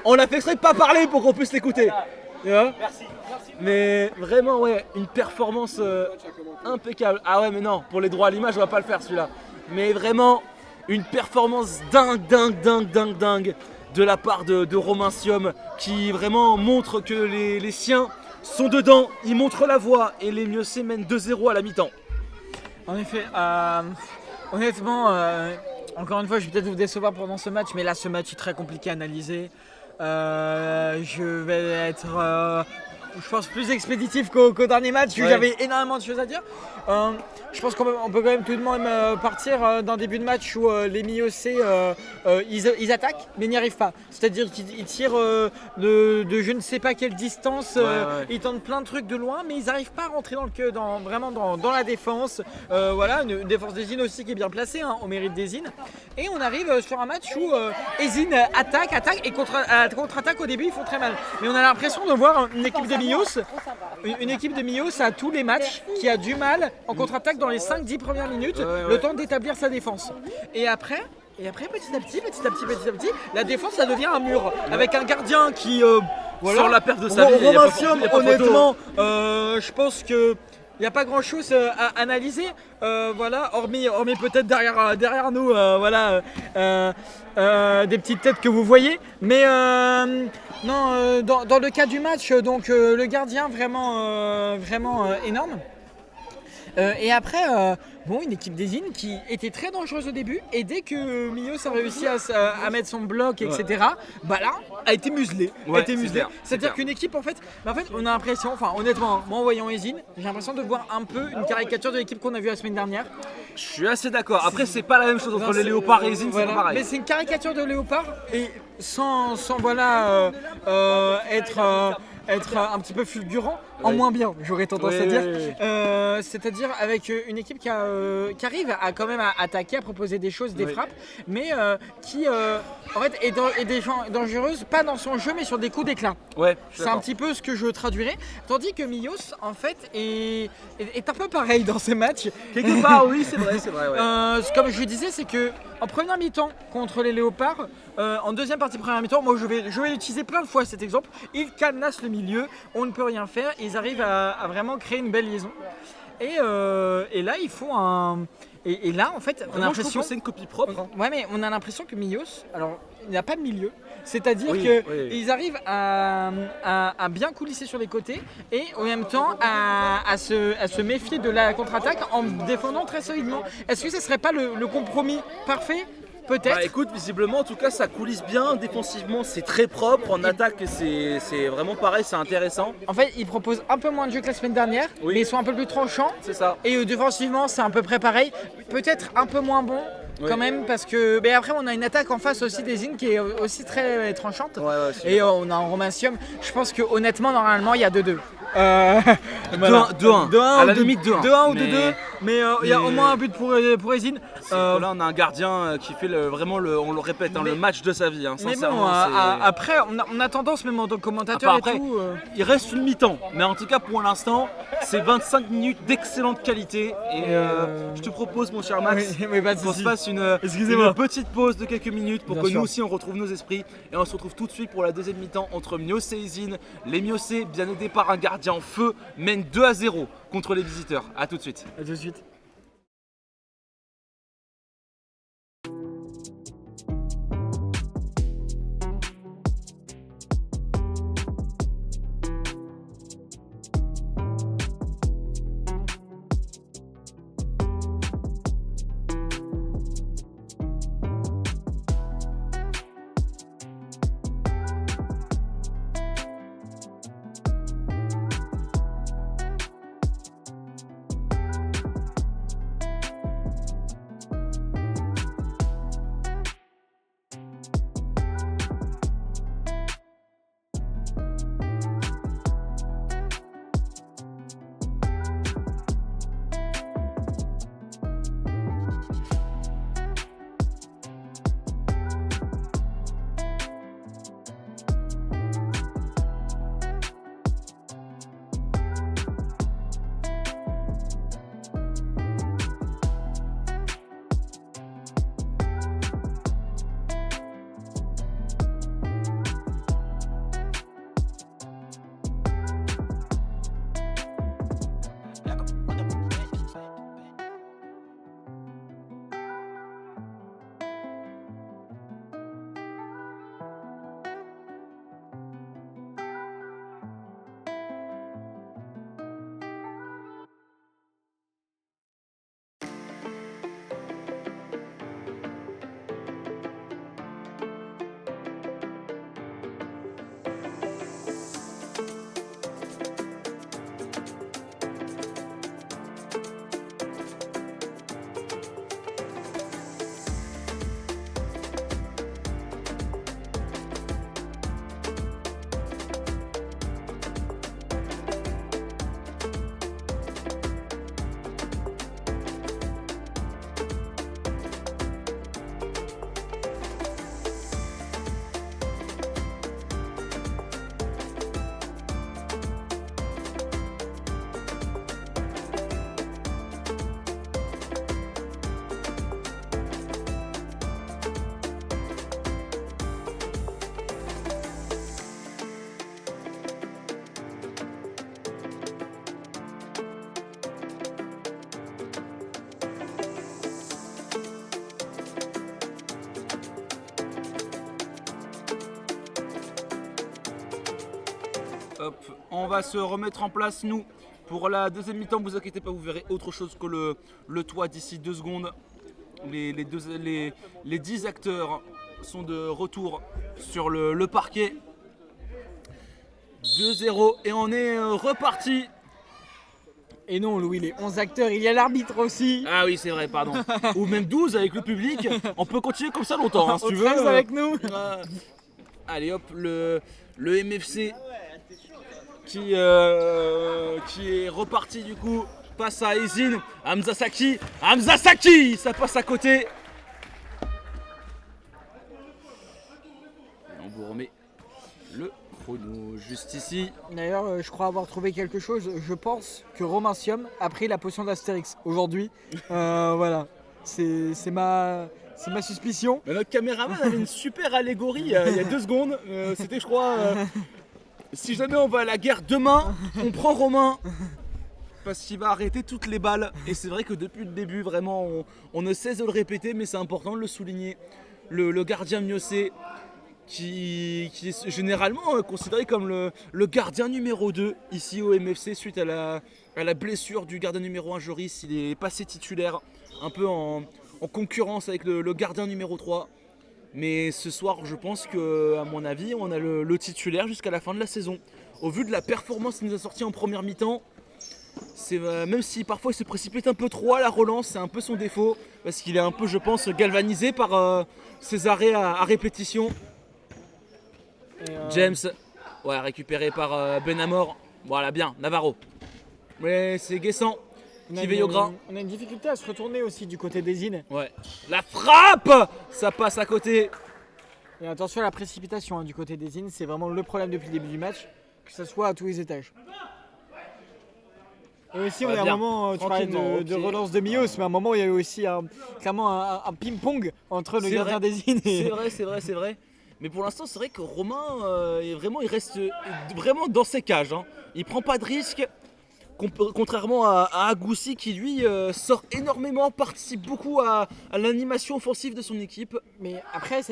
on l'a fait exprès de pas parler pour qu'on puisse l'écouter. Tu vois? Merci. Mais vraiment, ouais, une performance impeccable. Ah ouais, mais non, pour les droits à l'image, on va pas le faire celui-là. Mais vraiment, une performance dingue de la part de Romain Siom qui vraiment montre que les siens sont dedans, ils montrent la voie et les Miocé mènent 2-0 à la mi-temps. En effet, honnêtement, encore une fois, je vais peut-être vous décevoir pendant ce match, mais là, ce match est très compliqué à analyser. Je vais être, je pense, plus expéditif qu'au dernier match. Ouais. J'avais énormément de choses à dire. Je pense qu'on peut quand même tout de même partir d'un début de match où les Miocé ils attaquent mais n'y arrivent pas. C'est-à-dire qu'ils tirent de je ne sais pas quelle distance, ils tentent plein de trucs de loin mais ils n'arrivent pas à rentrer vraiment dans la défense. Voilà, une défense d'Ezine aussi qui est bien placée, hein, au mérite d'Ezine. Et on arrive sur un match où Ezine attaque et contre-attaque au début ils font très mal. Mais on a l'impression de voir une équipe de Mios à tous les matchs qui a du mal en contre-attaque dans les 5-10 premières minutes, le temps d'établir sa défense. Et après, petit à petit, la défense ça devient un mur avec un gardien qui Sans la perte de sa vie. Romain Siom, honnêtement, je pense que il n'y a pas grand chose à analyser, voilà, hormis peut-être derrière nous, voilà, des petites têtes que vous voyez, mais non, dans le cas du match, donc le gardien vraiment énorme. Et après, une équipe d'Ezine qui était très dangereuse au début et dès que Mios a réussi à mettre son bloc, etc., bah là, a été muselée. C'est-à-dire qu'une équipe, en fait, on a l'impression, enfin honnêtement, moi en voyant Ezine, j'ai l'impression de voir un peu une caricature de l'équipe qu'on a vue la semaine dernière. Je suis assez d'accord. Après, c'est pas la même chose entre les Léopards et Ezine, c'est pas pareil. Mais c'est une caricature de Léopard et sans voilà être un petit peu fulgurant, en moins bien, j'aurais tendance à dire. C'est-à-dire avec une équipe qui arrive à quand même à attaquer, à proposer des choses, des frappes, mais qui en fait est dangereuse, pas dans son jeu, mais sur des coups d'éclat. C'est un petit peu ce que je traduirais. Tandis que Mios, en fait, est un peu pareil dans ces matchs. Quelque part, oui, c'est vrai. Comme je le disais, c'est que en première mi-temps contre les Léopards, en deuxième partie première mi-temps, moi je vais utiliser plein de fois cet exemple. Ils cadenassent le milieu, on ne peut rien faire, ils arrivent à vraiment créer une belle liaison. Et là, ils font un. Et là, en fait, on a l'impression. C'est une copie propre. Ouais, mais on a l'impression que Mios, alors, il n'a pas de milieu. C'est-à-dire qu'ils arrivent à bien coulisser sur les côtés et en même temps à se méfier de la contre-attaque en défendant très solidement. Est-ce que ce ne serait pas le compromis parfait ? Peut-être. Bah écoute, visiblement, en tout cas, ça coulisse bien. Défensivement, c'est très propre. En attaque, c'est vraiment pareil, c'est intéressant. En fait, ils proposent un peu moins de jeu que la semaine dernière, mais ils sont un peu plus tranchants. C'est ça. Et défensivement, c'est à peu près pareil. Peut-être un peu moins bon. Quand même, parce que. Mais après, on a une attaque en face aussi des Zine qui est aussi très tranchante. Et on a un Romain Siom. Je pense que honnêtement, normalement, il y a 2-2. 2-1. À la limite 2-1. 2-1 ou 2-2. Mais il y a au moins un but pour Ezine. Là, on a un gardien qui fait vraiment, on le répète, le match de sa vie. Mais bon, après, on a tendance, même en tant que commentateur après, et tout. Il reste une mi-temps. Mais en tout cas, pour l'instant, c'est 25 minutes d'excellente qualité. Et je te propose, mon cher Max, qu'on se fasse une petite pause de quelques minutes pour que nous aussi on retrouve nos esprits. Et on se retrouve tout de suite pour la deuxième mi-temps entre Miocé et Ezine. Les Miocé, bien aidés par un gardien en feu, mènent 2-0 contre les visiteurs. A tout de suite. A tout de suite. Hop, on va se remettre en place nous pour la deuxième mi-temps. Vous inquiétez pas, vous verrez autre chose que le toit d'ici 2 secondes. Les 10 acteurs sont de retour sur le parquet. 2-0 et on est reparti. Et non, Louis, les 11 acteurs, il y a l'arbitre aussi. Ah oui, c'est vrai, pardon. Ou même 12 avec le public. On peut continuer comme ça longtemps, si tu veux. 13 avec nous. Allez hop, le MFC qui est reparti du coup. Passe à Ezine, Hamza Saki, ça passe à côté. Et on vous remet le chrono juste ici. D'ailleurs, je crois avoir trouvé quelque chose. Je pense que Romain Siom a pris la potion d'Astérix aujourd'hui. Voilà, c'est ma suspicion. Mais notre caméraman avait une super allégorie il y a 2 secondes. C'était, je crois, si jamais on va à la guerre demain, on prend Romain. Parce qu'il va arrêter toutes les balles. Et c'est vrai que depuis le début, vraiment, on ne cesse de le répéter, mais c'est important de le souligner. Le gardien Miocé, qui est généralement considéré comme le gardien numéro 2 ici au MFC suite à la blessure du gardien numéro 1 Joris. Il est passé titulaire, un peu en concurrence avec le gardien numéro 3. Mais ce soir, je pense qu'à mon avis, on a le titulaire jusqu'à la fin de la saison. Au vu de la performance qu'il nous a sorti en première mi-temps, même si parfois il se précipite un peu trop à la relance, c'est un peu son défaut, parce qu'il est un peu, je pense, galvanisé par ses arrêts à répétition. James, ouais, récupéré par Benamor. Voilà, bien, Navarro. Mais c'est Guessant qui veille au grain. On a une difficulté à se retourner aussi du côté des Zines. Ouais. La frappe, ça passe à côté. Et attention à la précipitation du côté des Zines, c'est vraiment le problème depuis le début du match, que ce soit à tous les étages. Et aussi, on est à un moment, tu parlais de relance de Mios, mais à un moment, il y a eu aussi clairement un ping-pong entre le gardien des Zines et... C'est vrai. Mais pour l'instant, c'est vrai que Romain, il reste vraiment dans ses cages. Hein. Il prend pas de risque, contrairement à Agoussi qui lui sort énormément, participe beaucoup à l'animation offensive de son équipe. Mais après,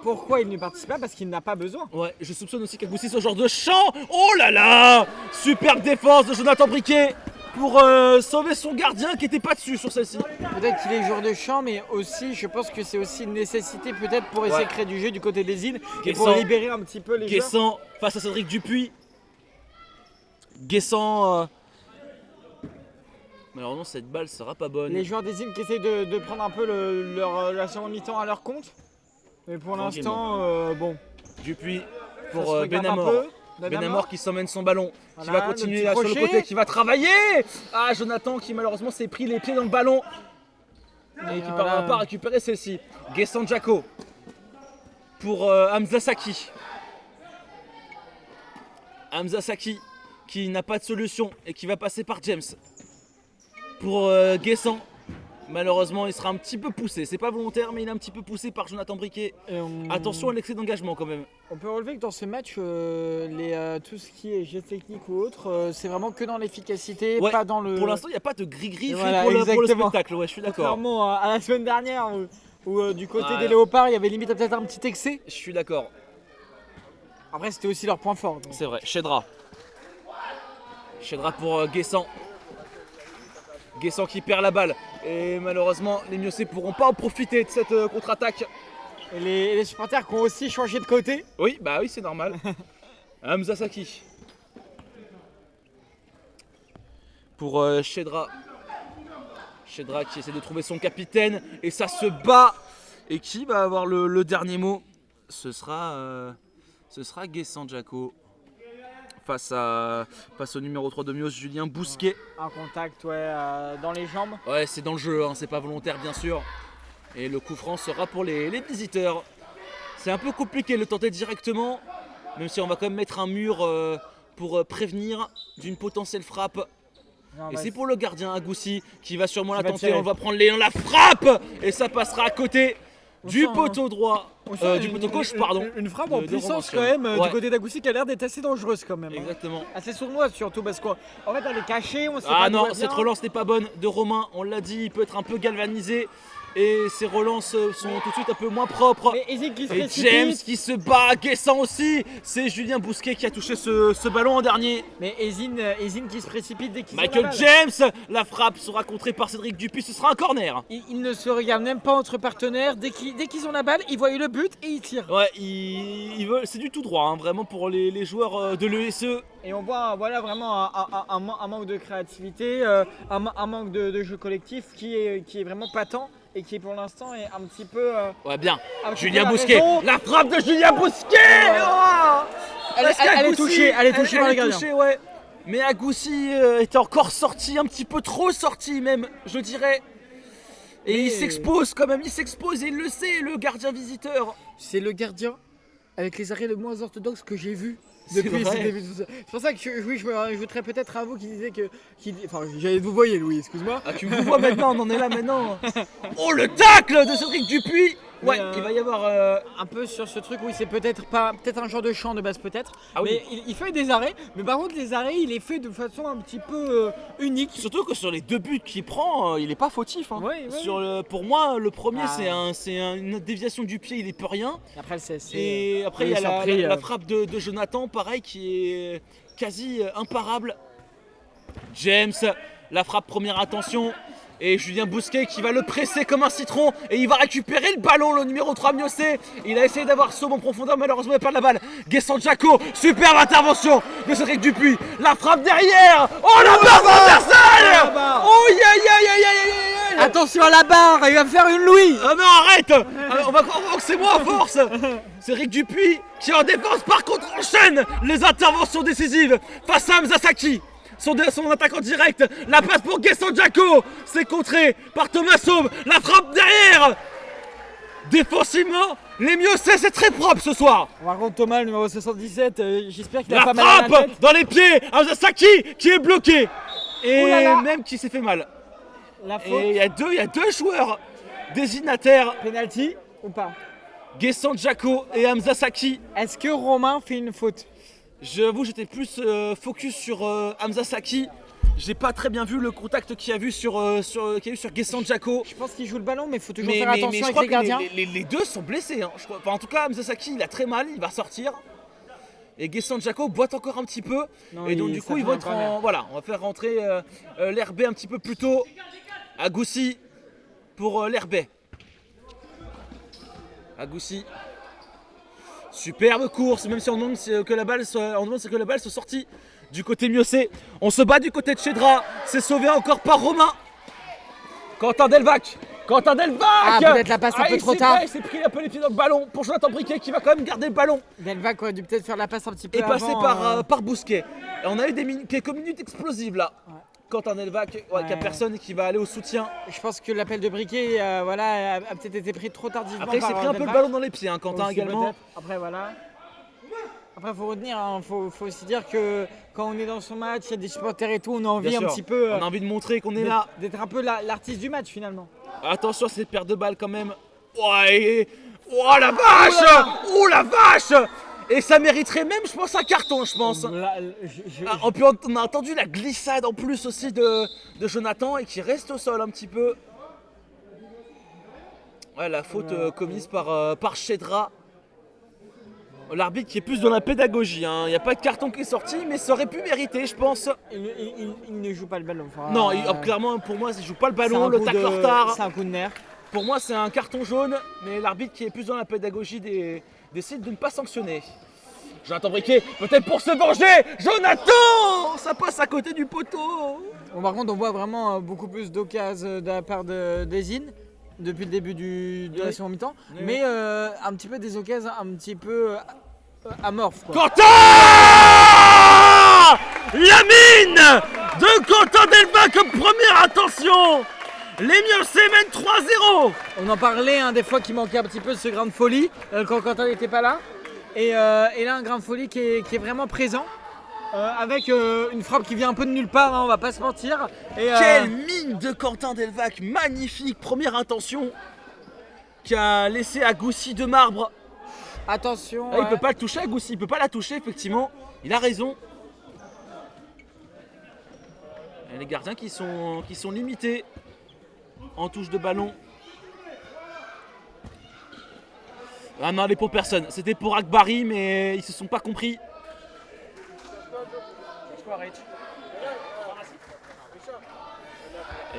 pourquoi il ne participe pas? Parce qu'il n'a pas besoin. Ouais, je soupçonne aussi qu'Agoussi soit ce genre de champ. Oh là là, superbe défense de Jonathan Briquet pour sauver son gardien qui était pas dessus sur celle-ci. Peut-être qu'il est joueur de champ, mais aussi, je pense que c'est aussi une nécessité peut-être pour essayer de créer du jeu du côté des îles et pour libérer un petit peu les joueurs. Guessant face à Cédric Dupuis. Guessant. Malheureusement, cette balle sera pas bonne. Les joueurs des îles qui essayent de prendre un peu la seconde mi-temps à leur compte. Mais pour l'instant, bon. Dupuis pour Benamor. Benamor qui s'emmène son ballon, qui va continuer là sur le côté, qui va travailler. Ah, Jonathan qui malheureusement s'est pris les pieds dans le ballon et qui ne parvient pas à récupérer celle-ci. Guessant Jaco pour Hamza Saki. Hamza Saki qui n'a pas de solution et qui va passer par James. Pour Guessant. Malheureusement, il sera un petit peu poussé. C'est pas volontaire, mais il est un petit peu poussé par Jonathan Briquet. Attention à l'excès d'engagement quand même. On peut relever que dans ce match, tout ce qui est geste technique ou autre, c'est vraiment que dans l'efficacité, pas dans le... Pour l'instant, il n'y a pas de gris-gris voilà, pour le spectacle. Ouais, je suis d'accord. Contrairement à la semaine dernière, où du côté des Léopards, il y avait limite peut-être un petit excès. Je suis d'accord. Après, c'était aussi leur point fort. C'est vrai. Chedra pour Guessant. Guessant qui perd la balle. Et malheureusement, les Miocés ne pourront pas en profiter de cette contre-attaque. Et les supporters qui ont aussi changé de côté. Oui, bah oui, c'est normal. Hamza Saki. Pour Chedra. Chedra qui essaie de trouver son capitaine. Et ça se bat. Et qui va avoir le dernier mot? Ce sera Guessant Jaco. Face au numéro 3 de Mios, Julien Bousquet. Un contact dans les jambes. Ouais, c'est dans le jeu, hein, c'est pas volontaire bien sûr. Et le coup franc sera pour les visiteurs. C'est un peu compliqué de le tenter directement, même si on va quand même mettre un mur pour prévenir d'une potentielle frappe. Non, et c'est pour le gardien Agoussi qui va sûrement la tenter. On va prendre l'élan, la frappe. Et ça passera à côté du poteau droit. Du poteau gauche, pardon. Une frappe en puissance quand même du côté d'Agoussi qui a l'air d'être assez dangereuse quand même. Exactement. Assez sournoise surtout parce qu'en fait elle est cachée. On sait pas non, cette relance n'est pas bonne de Romain. On l'a dit, il peut être un peu galvanisé. et ses relances sont tout de suite un peu moins propres. Mais Ezine qui se Et précipite. James qui se bat, Guessant aussi. C'est Julien Bousquet qui a touché ce ballon en dernier. Mais Ezine qui se précipite dès qu'il Michael James, la frappe sera contrée par Cédric Dupuis, ce sera un corner. Il ne se regarde même pas entre partenaires. Dès qu'ils ont la balle, ils voient le but et ils tirent. Ouais, c'est du tout droit, hein, vraiment pour les joueurs de l'ESE. Et on voit voilà, vraiment un manque de créativité, un manque de jeu collectif qui est vraiment patent et qui pour l'instant est un petit peu. Ouais, bien. un petit Julien peu la Bousquet, raison. la frappe de Julien Bousquet. Elle est touchée par le gardien. Ouais. Mais Agoussi était encore sorti, un petit peu trop sorti même, je dirais. Et Mais- il s'expose quand même, il s'expose et il le sait, le gardien visiteur. C'est le gardien avec les arrêts le moins orthodoxes que j'ai vu C'est depuis vrai. ses débuts. C'est pour ça que je me rajouterais peut-être à vous qui disait que. Enfin, vous voyez, Louis, excuse-moi. Ah, tu me vois maintenant, on en est là maintenant. Oh, le tacle de Cédric Dupuis. Ouais, Mais, il va y avoir. Un peu sur ce truc, oui, c'est peut-être un genre de chant de base, peut-être. Ah oui. Mais il fait des arrêts, mais par contre, les arrêts, il les fait de façon un petit peu unique. Surtout que sur les 2 buts qu'il prend, il est pas fautif. Hein. Ouais, ouais. Pour moi, le premier, Ah. c'est une déviation du pied, il est plus rien. Après, Et après, il y a surpris, la frappe de Jonathan, pareil, qui est quasi imparable. James, la frappe première intention. Et Julien Bousquet qui va le presser comme un citron. Et il va récupérer le ballon, le numéro 3 Miocé. Il a essayé d'avoir Sauve en profondeur, malheureusement il perd la balle. Guessant Jaco, superbe intervention de Cédric Dupuis. La frappe derrière. Oh la barre transversale. Oh aïe aïe aïe aïe aïe aïe. Attention à la barre, il va faire une Louis. Ah non, arrête. On va croire que c'est moi à force. Cédric Dupuis qui en défense par contre enchaîne les interventions décisives face à Hamza Saki. Son attaquant direct, la passe pour Guessant Jaco, c'est contré par Thomas Sauve, la frappe derrière. Défensivement, les Miocés c'est très propre ce soir. Par contre, Thomas, le numéro 77, j'espère qu'il a La pas mal à la frappe tête. dans les pieds, Hamza Saki qui est bloqué. Et Ouh là là. même qui s'est fait mal. La faute, Et il y a deux joueurs désignataires, penalty ou pas? Guessant Jaco et Hamza Saki. Est-ce que Romain fait une faute? J'avoue, j'étais plus focus sur Hamza Saki. J'ai pas très bien vu le contact qu'il y a eu sur Guessant Jaco. Je pense qu'il joue le ballon, mais il faut toujours Mais faire attention je avec crois les que gardiens. les deux sont blessés. Hein, je crois. Enfin, en tout cas, Hamza Saki, il a très mal, il va sortir. Et Guessant Jaco boite encore un petit peu. Non, Et donc, du ça coup, fait ils vont un être corner. en. Voilà, on va faire rentrer l'RB un petit peu plus tôt. Agoussi pour l'RB. Agoussi. Superbe course, même si on demande que la balle soit sortie du côté Miocé. On se bat du côté de Chedra. C'est sauvé encore par Romain. Quentin Delvac. Ah, peut-être la passe un peu trop tard. Il s'est pris un peu les pieds dans le ballon pour Jonathan Briquet qui va quand même garder le ballon Delvac aurait dû peut-être faire la passe un petit peu et avant. passer par Bousquet. Et on a eu quelques minutes explosives là. Ouais. Quentin Delvac, qui a Ouais. personne et qui va aller au soutien. Je pense que l'appel de Briquet voilà, a peut-être été pris trop tardivement. Après, il s'est par pris un peu le Delvac. ballon dans les pieds, hein, Quentin Aussi, également. peut-être. Après, voilà. Après, faut retenir, faut aussi dire que quand on est dans son match, il y a des supporters et tout, on a envie Bien un sûr. petit peu On a envie de montrer qu'on est là. d'être un peu l'artiste du match finalement. Attention à cette perte de balle quand même. Ouais. Oh la vache. Oh la vache. Et ça mériterait même, je pense, un carton, je pense. Là, Ah, on a entendu la glissade en plus aussi de Jonathan et qui reste au sol un petit peu. Ouais, la faute commise par Chedra. L'arbitre qui est plus dans la pédagogie. Hein. Il n'y a pas de carton qui est sorti, mais ça aurait pu mériter, je pense. il ne joue pas le ballon. Enfin, Non, clairement, pour moi, il joue pas le c'est ballon, un le coup tacle en retard. C'est un coup de nerf. Pour moi, c'est un carton jaune, mais l'arbitre qui est plus dans la pédagogie décide de ne pas sanctionner. Jonathan Briquet, peut-être pour se venger. Jonathan, ça passe à côté du poteau. Bon, par contre, on voit vraiment beaucoup plus d'occasions de la part d'Ezine depuis le début de la Oui. seconde mi-temps, Oui, mais un petit peu des occasions un petit peu amorphes. Quoi. Quentin, la mine de Quentin Delvac comme première attention. Les Miocés mènent 3-0. On en parlait des fois qu'il manquait un petit peu ce grain de folie quand Quentin n'était pas là. Et là, un grain de folie qui est vraiment présent. Avec une frappe qui vient un peu de nulle part, hein, on va pas se mentir. Et, Quelle mine de Quentin Delvac, magnifique première intention qui a laissé Agoussi de marbre. attention. Ah, il peut pas le toucher Agoussi, il peut pas la toucher effectivement, il a raison. Et les gardiens qui sont limités en touche de ballon. Ah non, elle est pour personne. C'était pour Akbari, mais ils se sont pas compris.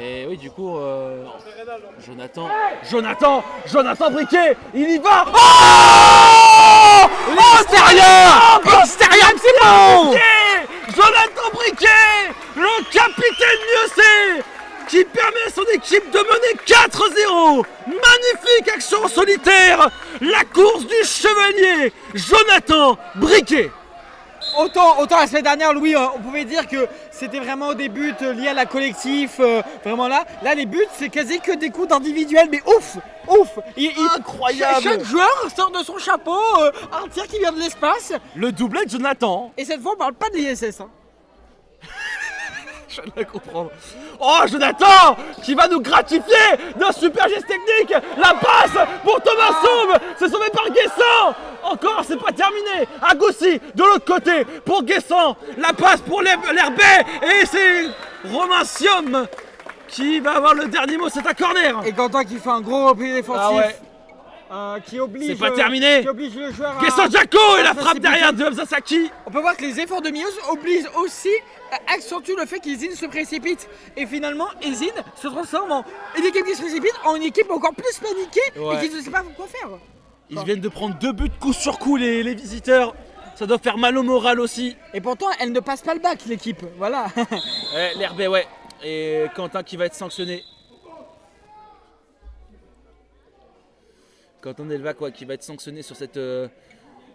Et oui, du coup, Jonathan Briquet, il y va. Oh, extérieur, c'est bon. Jonathan Briquet, le capitaine Mieuxet, qui permet à son équipe de mener 4-0. Magnifique action solitaire, la course du chevalier, Jonathan Briquet. Autant la semaine dernière, Louis, on pouvait dire que c'était vraiment des buts liés à la collectif, vraiment là. Là, les buts, c'est quasi que des coups individuels, mais ouf. Incroyable. Chaque joueur sort de son chapeau un tir qui vient de l'espace. Le doublé de Jonathan. Et cette fois, on parle pas de l'ISS. Je viens de la comprendre. Oh, Jonathan qui va nous gratifier d'un super geste technique. La passe pour Thomas Sauve. C'est sauvé par Guessant. Encore, c'est pas terminé. Agossi de l'autre côté pour Guessant. La passe pour l'Herbe. Et c'est Romain Siom qui va avoir le dernier mot. C'est un corner. Et Quentin qui fait un gros repli défensif. Qui oblige. C'est pas terminé. Qui oblige le joueur Guessant Jacko et la frappe derrière de Hamza Saki. On peut voir que les efforts de Mios obligent aussi, accentuent le fait qu'Ezine se précipite. Et finalement, Ezine se transforme en une équipe qui se précipite en une équipe encore plus paniquée et qui ne sait pas quoi faire. Ils viennent de prendre 2 buts coup sur coup, les visiteurs. Ça doit faire mal au moral aussi. Et pourtant, elle ne passe pas le bac, l'équipe. Voilà. L'Herbe, ouais. Et Quentin qui va être sanctionné. Quentin Delvac qui va être sanctionné sur ce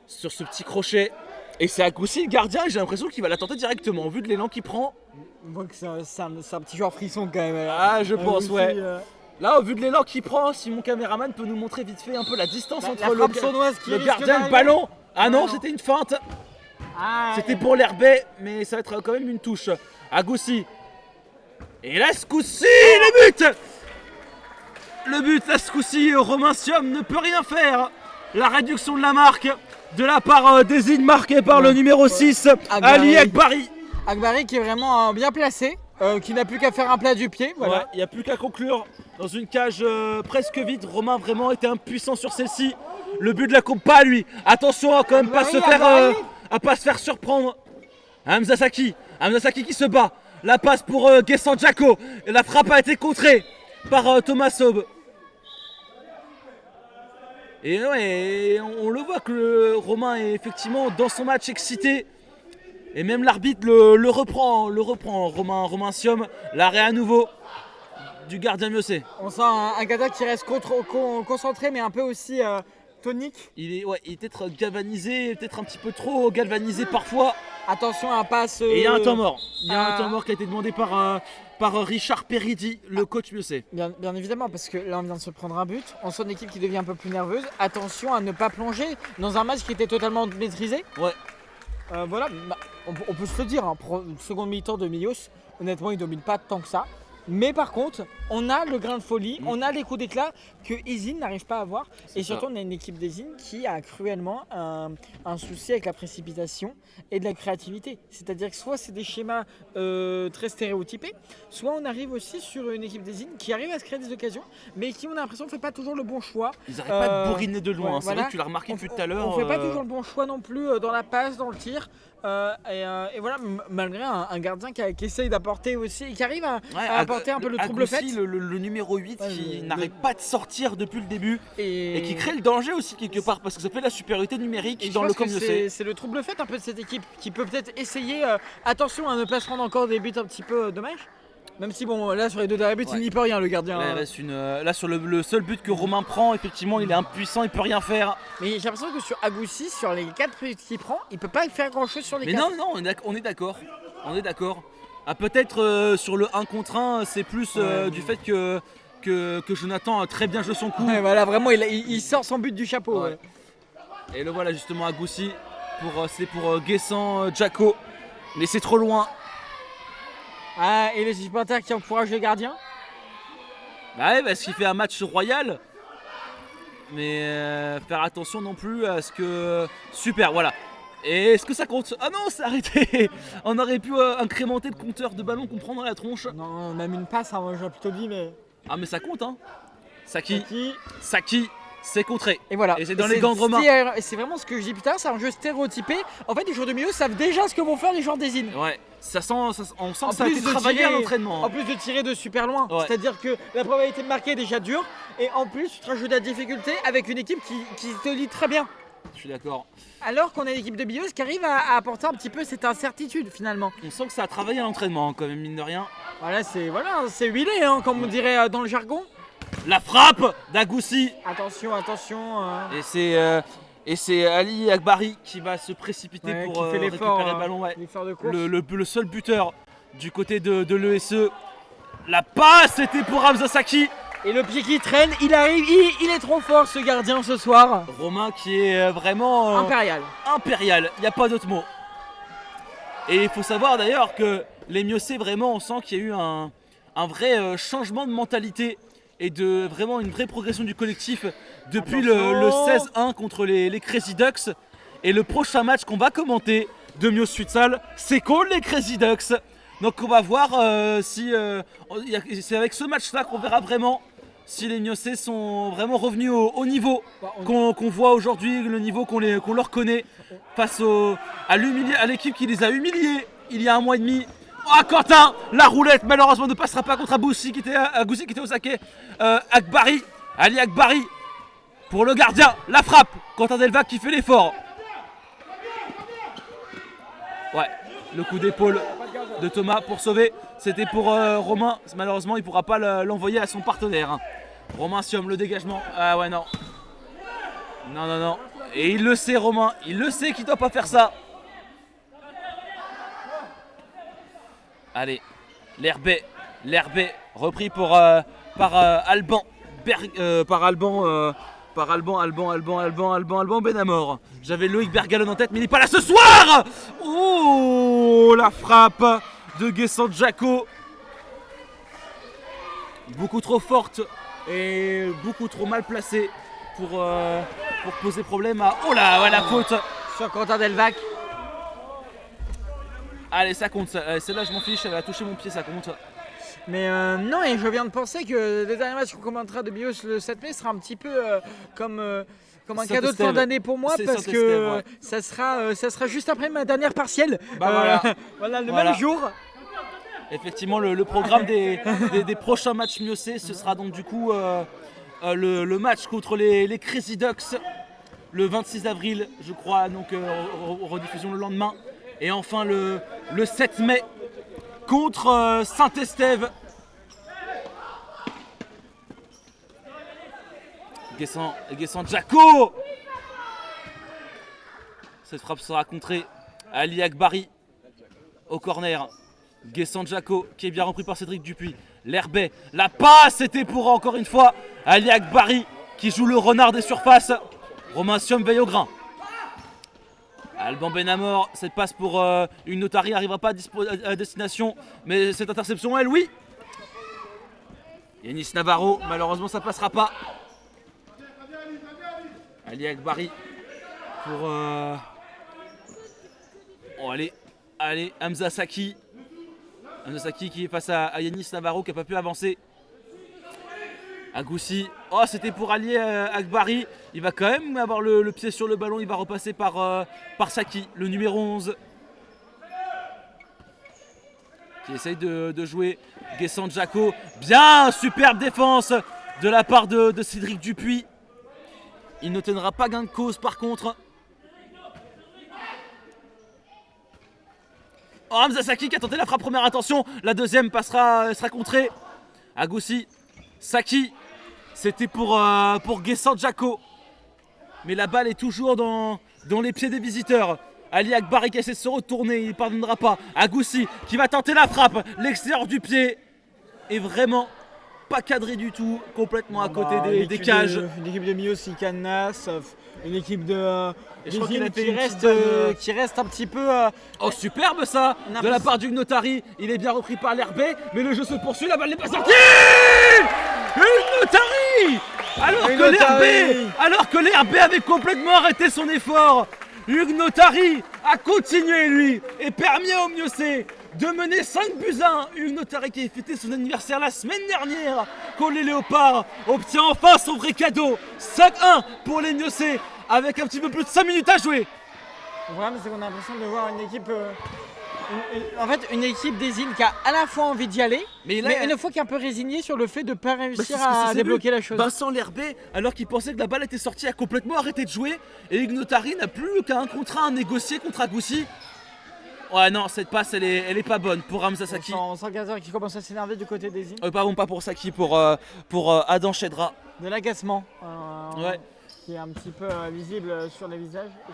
petit crochet. Et c'est Agussi le gardien, et j'ai l'impression qu'il va la tenter directement, vu de l'élan qu'il prend. On voit que c'est un petit joueur frisson quand même. Ah, je pense, ouais. Là, au vu de l'élan qu'il prend, si mon caméraman peut nous montrer vite fait un peu la distance entre le gardien et le ballon. Ah non, c'était une feinte. C'était pour l'Herbe, mais ça va être quand même une touche. Agussi. Et là, ce coup-ci, le but. Le but, là, ce coup-ci, Romain Siom ne peut rien faire. La réduction de la marque de la part d'Ezine marquée par le numéro 6, Ali Akbari. Akbari qui est vraiment bien placé, qui n'a plus qu'à faire un plat du pied. Voilà. Il n'y a plus qu'à conclure dans une cage presque vide. Romain vraiment était impuissant sur celle-ci. Le but de la coupe, pas à lui. Attention à quand même pas se faire surprendre. Hamza Saki qui se bat. La passe pour Guessant Jacko. Et la frappe a été contrée par Thomas Saube. Et ouais, on le voit que Romain est effectivement dans son match excité. Et même l'arbitre le reprend, Romain Siom. L'arrêt à nouveau du gardien Mieuxet. On sent un gardien qui reste concentré mais un peu aussi tonique. Il est peut-être galvanisé, peut-être un petit peu trop galvanisé parfois. Attention à un passe. Et il y a un temps mort. Il y a un temps mort qui a été demandé par Richard Peridi, le coach Mieuxet. Bien évidemment, parce que là on vient de se prendre un but. On sent une équipe qui devient un peu plus nerveuse. Attention à ne pas plonger dans un match qui était totalement maîtrisé. Ouais. Voilà, on peut se le dire, pour une seconde mi-temps de Mios, honnêtement il domine pas tant que ça. Mais par contre, on a le grain de folie, on a les coups d'éclat que Ezine n'arrive pas à avoir. Et surtout, on a une équipe d'Ezine qui a cruellement un souci avec la précipitation et de la créativité. C'est-à-dire que soit c'est des schémas très stéréotypés, soit on arrive aussi sur une équipe d'Ezine qui arrive à se créer des occasions, mais qui, on a l'impression, ne fait pas toujours le bon choix. Ils n'arrêtent pas de bourriner de loin, c'est vrai que tu l'as remarqué depuis tout à l'heure. On ne fait pas toujours le bon choix non plus dans la passe, dans le tir. Et voilà, malgré un gardien qui essaye d'apporter aussi, qui arrive à apporter un peu le trouble fait. Le numéro 8 qui n'arrête pas de sortir depuis le début et qui crée le danger aussi quelque part parce que ça fait la supériorité numérique dans le camp Mieuxet. C'est le trouble fait un peu de cette équipe qui peut peut-être essayer, attention à ne pas se prendre encore des buts un petit peu dommages. Même si bon là sur les deux derniers buts il n'y peut rien le gardien. Là sur le seul but que Romain prend, effectivement il est impuissant, il peut rien faire. Mais j'ai l'impression que sur Agussi, sur les 4 buts qu'il prend, il peut pas faire grand chose sur les 4. Mais non, on est d'accord. Ah, peut-être sur le 1 contre 1, c'est plus du fait que Jonathan a très bien joué son coup. Ouais, voilà, vraiment il sort son but du chapeau. Ouais. Et le voilà justement Agussi, c'est pour Guessant Jacko. Mais c'est trop loin. Ah, et les supporters qui encouragent le gardien. Bah ouais, parce qu'il fait un match royal. Mais faire attention non plus à ce que... Super, voilà. Et est-ce que ça compte? Ah non, c'est arrêté. On aurait pu incrémenter le compteur de ballons qu'on prend dans la tronche. Non, même une passe, hein, j'aurais plutôt dit, mais... Ah mais ça compte, hein. Saki. c'est contré. Et voilà. Et c'est dans les gants de Romain. Et c'est vraiment ce que je dis plus tard, c'est un jeu stéréotypé. En fait, les joueurs de milieu savent déjà ce que vont faire les joueurs des îles. Ouais, on sent que ça a été travaillé à l'entraînement. En plus de tirer de super loin. Ouais. C'est-à-dire que la probabilité de marquer est déjà dure. Et en plus, tu te rajoutes de la difficulté avec une équipe qui te lit très bien. Je suis d'accord. Alors qu'on a une équipe de billeuses qui arrive à apporter un petit peu cette incertitude finalement. On sent que ça a travaillé à l'entraînement quand même, mine de rien. Voilà, c'est huilé, hein, comme on dirait dans le jargon. La frappe d'Agoussi. Attention. Et c'est Ali Akbari qui va se précipiter Ouais, pour qui fait récupérer l'effort, le ballon. Ouais. l'effort de course. Le seul buteur du côté de l'ESE. La passe, c'était pour Hamza Saki. Et le pied qui traîne, il arrive, il est trop fort ce gardien ce soir. Romain qui est vraiment Impérial. impérial, il n'y a pas d'autre mot. Et il faut savoir d'ailleurs que les Miossé, vraiment, on sent qu'il y a eu un vrai changement de mentalité et vraiment une vraie progression du collectif depuis le 16-1 contre les Crazy Ducks. Et le prochain match qu'on va commenter de Mios Futsal, c'est contre les Crazy Ducks. Donc on va voir si c'est avec ce match-là qu'on verra vraiment si les Miossé sont vraiment revenus au niveau qu'on voit aujourd'hui, le niveau qu'on leur connaît face à l'équipe qui les a humiliés il y a un mois et demi. Oh Quentin, la roulette malheureusement ne passera pas contre Agoussi qui était au saké. Akbari, Ali Akbari pour le gardien, la frappe. Quentin Delvac qui fait l'effort. Ouais, le coup d'épaule de Thomas pour sauver. C'était pour Romain. Malheureusement, il ne pourra pas l'envoyer à son partenaire. Romain Siom, le dégagement. Ah ouais, non. Non. Et il le sait, Romain. Il le sait qu'il ne doit pas faire ça. Allez, l'Herbet repris par Alban. Par Alban Benamor. J'avais Loïc Bergalon en tête, mais il n'est pas là ce soir. Oh, la frappe de Guessant Jaco. Beaucoup trop forte et beaucoup trop mal placée pour poser problème à... Oh là, ouais, la faute Sur Quentin Delvac. Allez, ça compte. Celle-là, je m'en fiche, elle a touché mon pied, ça compte. Mais non, et je viens de penser que le dernier match qu'on commentera de Bios le 7 mai sera un petit peu comme un cadeau de fin d'année pour moi, parce que ouais. ça sera juste après ma dernière partielle. Voilà, le même jour. Effectivement, le programme des prochains matchs Miossé, ce sera donc du coup le match contre les Crazy Ducks le 26 avril, je crois, donc rediffusion le lendemain. Et enfin le 7 mai contre Saint-Estève. Guessant Jaco. Cette frappe sera contrée. Ali Akbari au corner. Guessant Jaco qui est bien repris par Cédric Dupuis. L'Herbet. La passe, c'était pour encore une fois Ali Akbari qui joue le renard des surfaces. Romain Siom veille au grain. Alban Benamor, cette passe pour une Notari n'arrivera pas à destination, mais cette interception, elle, oui. Yanis Navarro, malheureusement, ça passera pas. Ali Akbari pour... Oh, allez, Hamza Saki. Hamza Saki qui est face à Yanis Navarro qui n'a pas pu avancer. Agoussi, oh c'était pour Ali Akbari, il va quand même avoir le pied sur le ballon, il va repasser par Saki, le numéro 11 qui essaye de jouer. Guessant Jaco, bien, superbe défense de la part de Cédric Dupuis. Il ne tiendra pas gain de cause par contre. Oh, Hamza Saki qui a tenté la frappe première intention, la deuxième sera contrée. Agoussi, Saki, c'était pour Guessant Jaco. Mais la balle est toujours dans les pieds des visiteurs. Ali Akbari qui essaie de se retourner, il ne parviendra pas. Agoussi qui va tenter la frappe. L'extérieur du pied est vraiment pas cadré du tout, complètement à côté des cages. Une équipe de Mios qui cadenasse, une équipe de... Et je crois qu'il a fait qui reste un petit peu... Oh superbe ça de la part du Notari. Il est bien repris par l'Herbet, mais le jeu se poursuit, la balle n'est pas sortie. Une Notari. Alors que l'Herbet avait complètement arrêté son effort, Hugues Notari a continué lui et permis au Miossé de mener 5-1. Hugues Notari qui a fêté son anniversaire la semaine dernière. Quand les Léopards obtient enfin son vrai cadeau. 5-1 pour les Miossés avec un petit peu plus de 5 minutes à jouer. Le problème, c'est qu'on a l'impression de voir une équipe. En fait, une équipe des îles qui a à la fois envie d'y aller, mais une fois qui est un peu résignée sur le fait de ne pas réussir à débloquer la chose. Vincent Lerbet, alors qu'il pensait que la balle était sortie, a complètement arrêté de jouer. Et Hugues Notari n'a plus qu'un contrat à négocier contre Agoussi. Ouais, non, cette passe, elle est pas bonne pour Hamza Saki. On sent Gazer qui commence à s'énerver du côté des îles. Pardon, pas pour Saki, pour Adam Chedra. De l'agacement. Ouais. Qui est un petit peu visible sur les visages et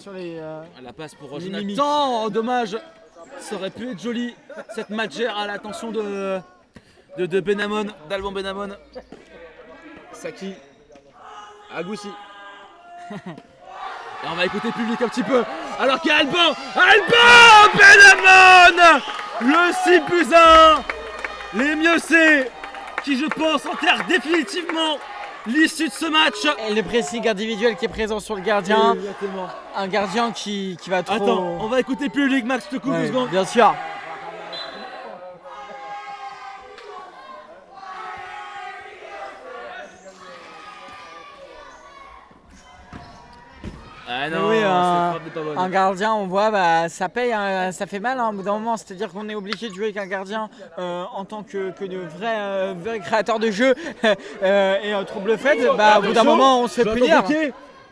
sur les. La passe pour les Jonathan, dommage. Ça aurait pu être joli. Cette matchère à l'attention de Benamon, d'Alban Benamon. Saki. Agoussi. Et on va écouter le public un petit peu. Alors qu'il y a Alban Benamon. Le 6-1. Les Miossés qui, je pense, enterrent définitivement l'issue de ce match. Et le pressing individuel qui est présent sur le gardien. Exactement. Un gardien qui va trop. Attends, on va écouter le public, Max, je te coupe 2 secondes. Bien sûr. Ah non, oui, c'est pas bonne. Un gardien, on voit, ça paye, ça fait mal au bout d'un moment. C'est-à-dire qu'on est obligé de jouer avec un gardien en tant que de vrai créateur de jeu et un trouble fait. Au bout d'un moment, on se fait punir.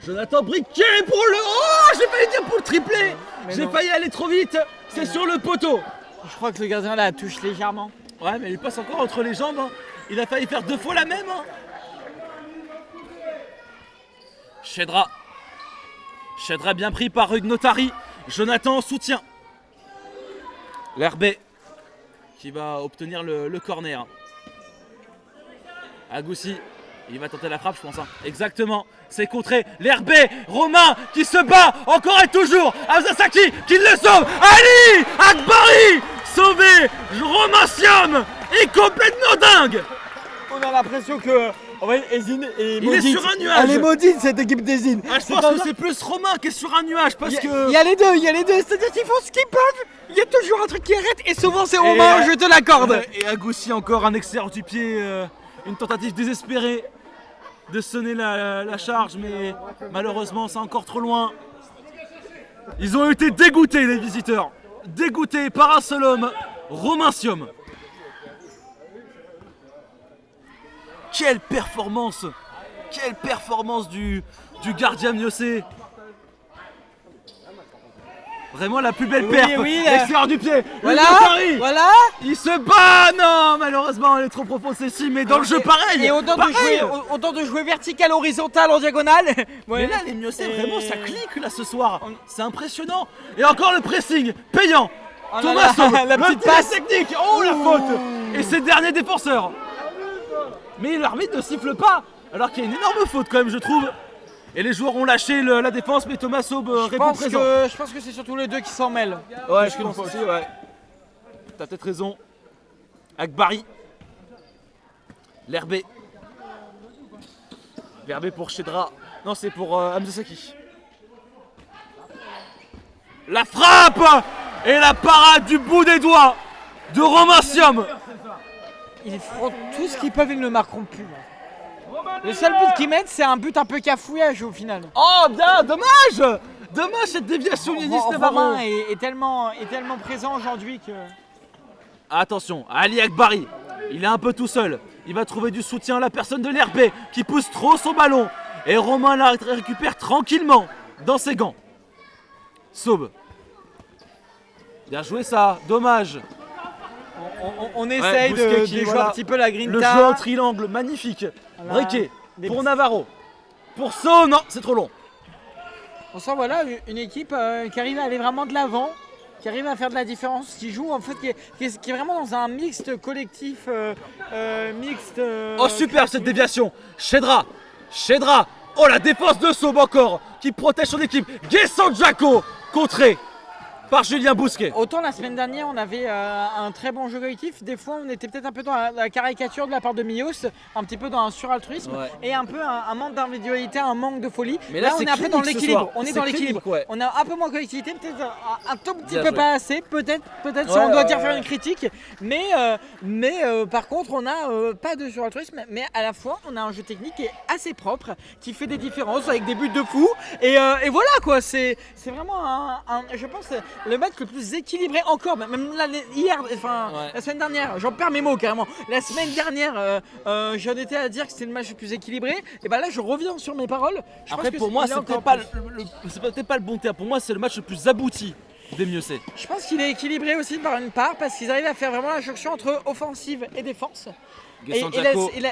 Jonathan Briquet pour le... Oh, j'ai failli dire pour le triplé. J'ai failli aller trop vite. C'est sur le poteau. Je crois que le gardien la touche légèrement. Ouais, mais il passe encore entre les jambes. Il a failli faire 2 fois la même. Chedra bien pris par Hugues Notari. Jonathan en soutien. L'Herbet qui va obtenir le corner. Agoussi, il va tenter la frappe, je pense. Exactement, c'est contré. L'Herbet, Romain qui se bat encore et toujours. Hamza Saki qui le sauve. Ali Akbari sauvé. Romain Siam est complètement dingue. On a l'impression que Ezine est maudite. Il est sur un nuage. Elle est maudite cette équipe d'Ezine. Je pense que c'est plus Romain qui est sur un nuage parce que... Il y a les deux, c'est-à-dire qu'ils font ce qu'ils peuvent. Il y a toujours un truc qui arrête et souvent c'est Romain, je te l'accorde. Et Agoussi encore un extérieur du pied, une tentative désespérée de sonner la charge, mais malheureusement c'est encore trop loin. Ils ont été dégoûtés les visiteurs. Dégoûtés par un seul homme, Romain Siom. Quelle performance du gardien Miossé. Vraiment la plus belle perf. L'extérieur du pied. Voilà. Il se bat. Non, malheureusement elle est trop profonde celle-ci, mais dans le jeu pareil. Et autant de jouer vertical, horizontal, en diagonale. Mais là les Miossé vraiment ça clique là ce soir. C'est impressionnant. Et encore le pressing payant. Thomas la petite passe technique. Oh la faute. Et ses derniers défenseurs. Mais l'arbitre ne siffle pas, alors qu'il y a une énorme faute quand même je trouve. Et les joueurs ont lâché la défense, mais Thomas Saube répond présent. Je pense que c'est surtout les deux qui s'en mêlent. Ouais, je pense aussi, ouais. T'as peut-être raison. Akbari. L'Herbet pour Chedra. Non, c'est pour Hamza Saki. La frappe et la parade du bout des doigts de Romain Siom. Ils feront tout ce qu'ils peuvent, ils ne marqueront plus. Le seul but qu'ils mettent, c'est un but un peu cafouillage au final. Oh bien, dommage cette déviation Yanis Navarro. Romain est tellement présent aujourd'hui que... Attention, Ali Akbari, il est un peu tout seul. Il va trouver du soutien à la personne de l'Herbet qui pousse trop son ballon. Et Romain la récupère tranquillement dans ses gants. Saube. Bien joué ça, dommage. On essaye de jouer un petit peu la grinta. Le jeu en triangle, magnifique. Voilà. Briquet pour Navarro. Pour So, non, c'est trop long. On sent une équipe qui arrive à aller vraiment de l'avant, qui arrive à faire de la différence, qui joue en fait, qui est vraiment dans un mixte collectif, mixte. Oh super cette déviation. Chedra. Oh la défense de Saube encore, qui protège son équipe. Guessant Jaco, contré. par Julien Bousquet. Autant la semaine dernière on avait un très bon jeu collectif, des fois on était peut-être un peu dans la caricature de la part de Mios, un petit peu dans un suraltruisme et un peu un manque d'individualité, un manque de folie. Mais là on est un peu dans l'équilibre. On est dans l'équilibre. Ouais. On a un peu moins de collectivité, peut-être un tout petit Bien peu joué. pas assez, peut-être si on doit dire faire une critique, mais par contre on a pas de suraltruisme, mais à la fois on a un jeu technique qui est assez propre, qui fait des différences avec des buts de fou et voilà quoi, c'est vraiment je pense le match le plus équilibré encore, même la semaine dernière, j'en perds mes mots carrément. La semaine dernière, j'en étais à dire que c'était le match le plus équilibré, et bah là je reviens sur mes paroles. Après, pour moi, c'est peut-être pas le bon terme. Pour moi, c'est le match le plus abouti des Miocés. Je pense qu'il est équilibré aussi par une part parce qu'ils arrivent à faire vraiment la jonction entre offensive et défense.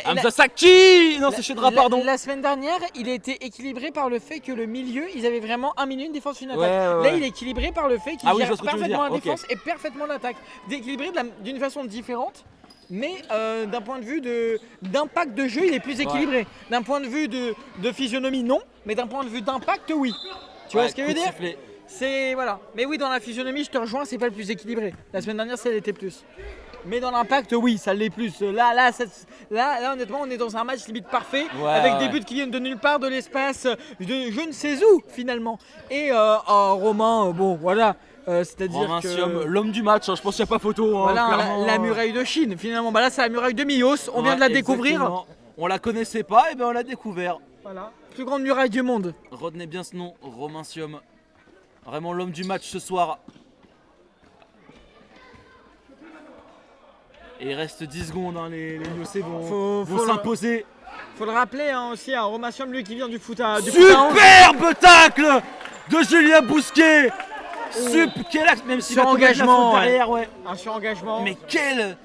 Hamza Saki. Non, c'est Chedra, pardon. La semaine dernière, il a été équilibré par le fait que le milieu, ils avaient vraiment un milieu, une défense, une attaque. Ouais. Là, il est équilibré par le fait qu'il je gère vois ce que tu veux parfaitement la dire. défense et parfaitement l'attaque. D'équilibrer d'une façon différente. Mais d'un point de vue d'impact de jeu, il est plus équilibré. D'un point de vue de physionomie, non. Mais d'un point de vue d'impact, oui. Tu vois ce que je veux dire ? C'est voilà. Mais oui, dans la physionomie, je te rejoins, c'est pas le plus équilibré. La semaine dernière, ça l'était plus. Mais dans l'impact, oui, ça l'est plus. Là, honnêtement, on est dans un match limite parfait, avec des buts qui viennent de nulle part, de l'espace, de je ne sais où finalement. Et Romain, bon, voilà. C'est-à-dire que l'homme du match, je pense qu'il n'y a pas photo. Voilà, la muraille de Chine, finalement. Bah là, c'est la muraille de Mios. On vient de la découvrir. On la connaissait pas, et ben on l'a découvert. Voilà. Plus grande muraille du monde. Retenez bien ce nom, Romancium. Vraiment l'homme du match ce soir. Et il reste 10 secondes, les Miocés vont s'imposer. Faut le rappeler aussi, Romancium, lui qui vient du foot à 11. Superbe tacle de Julien Bousquet. Même si surengagement derrière, un surengagement. Mais quelle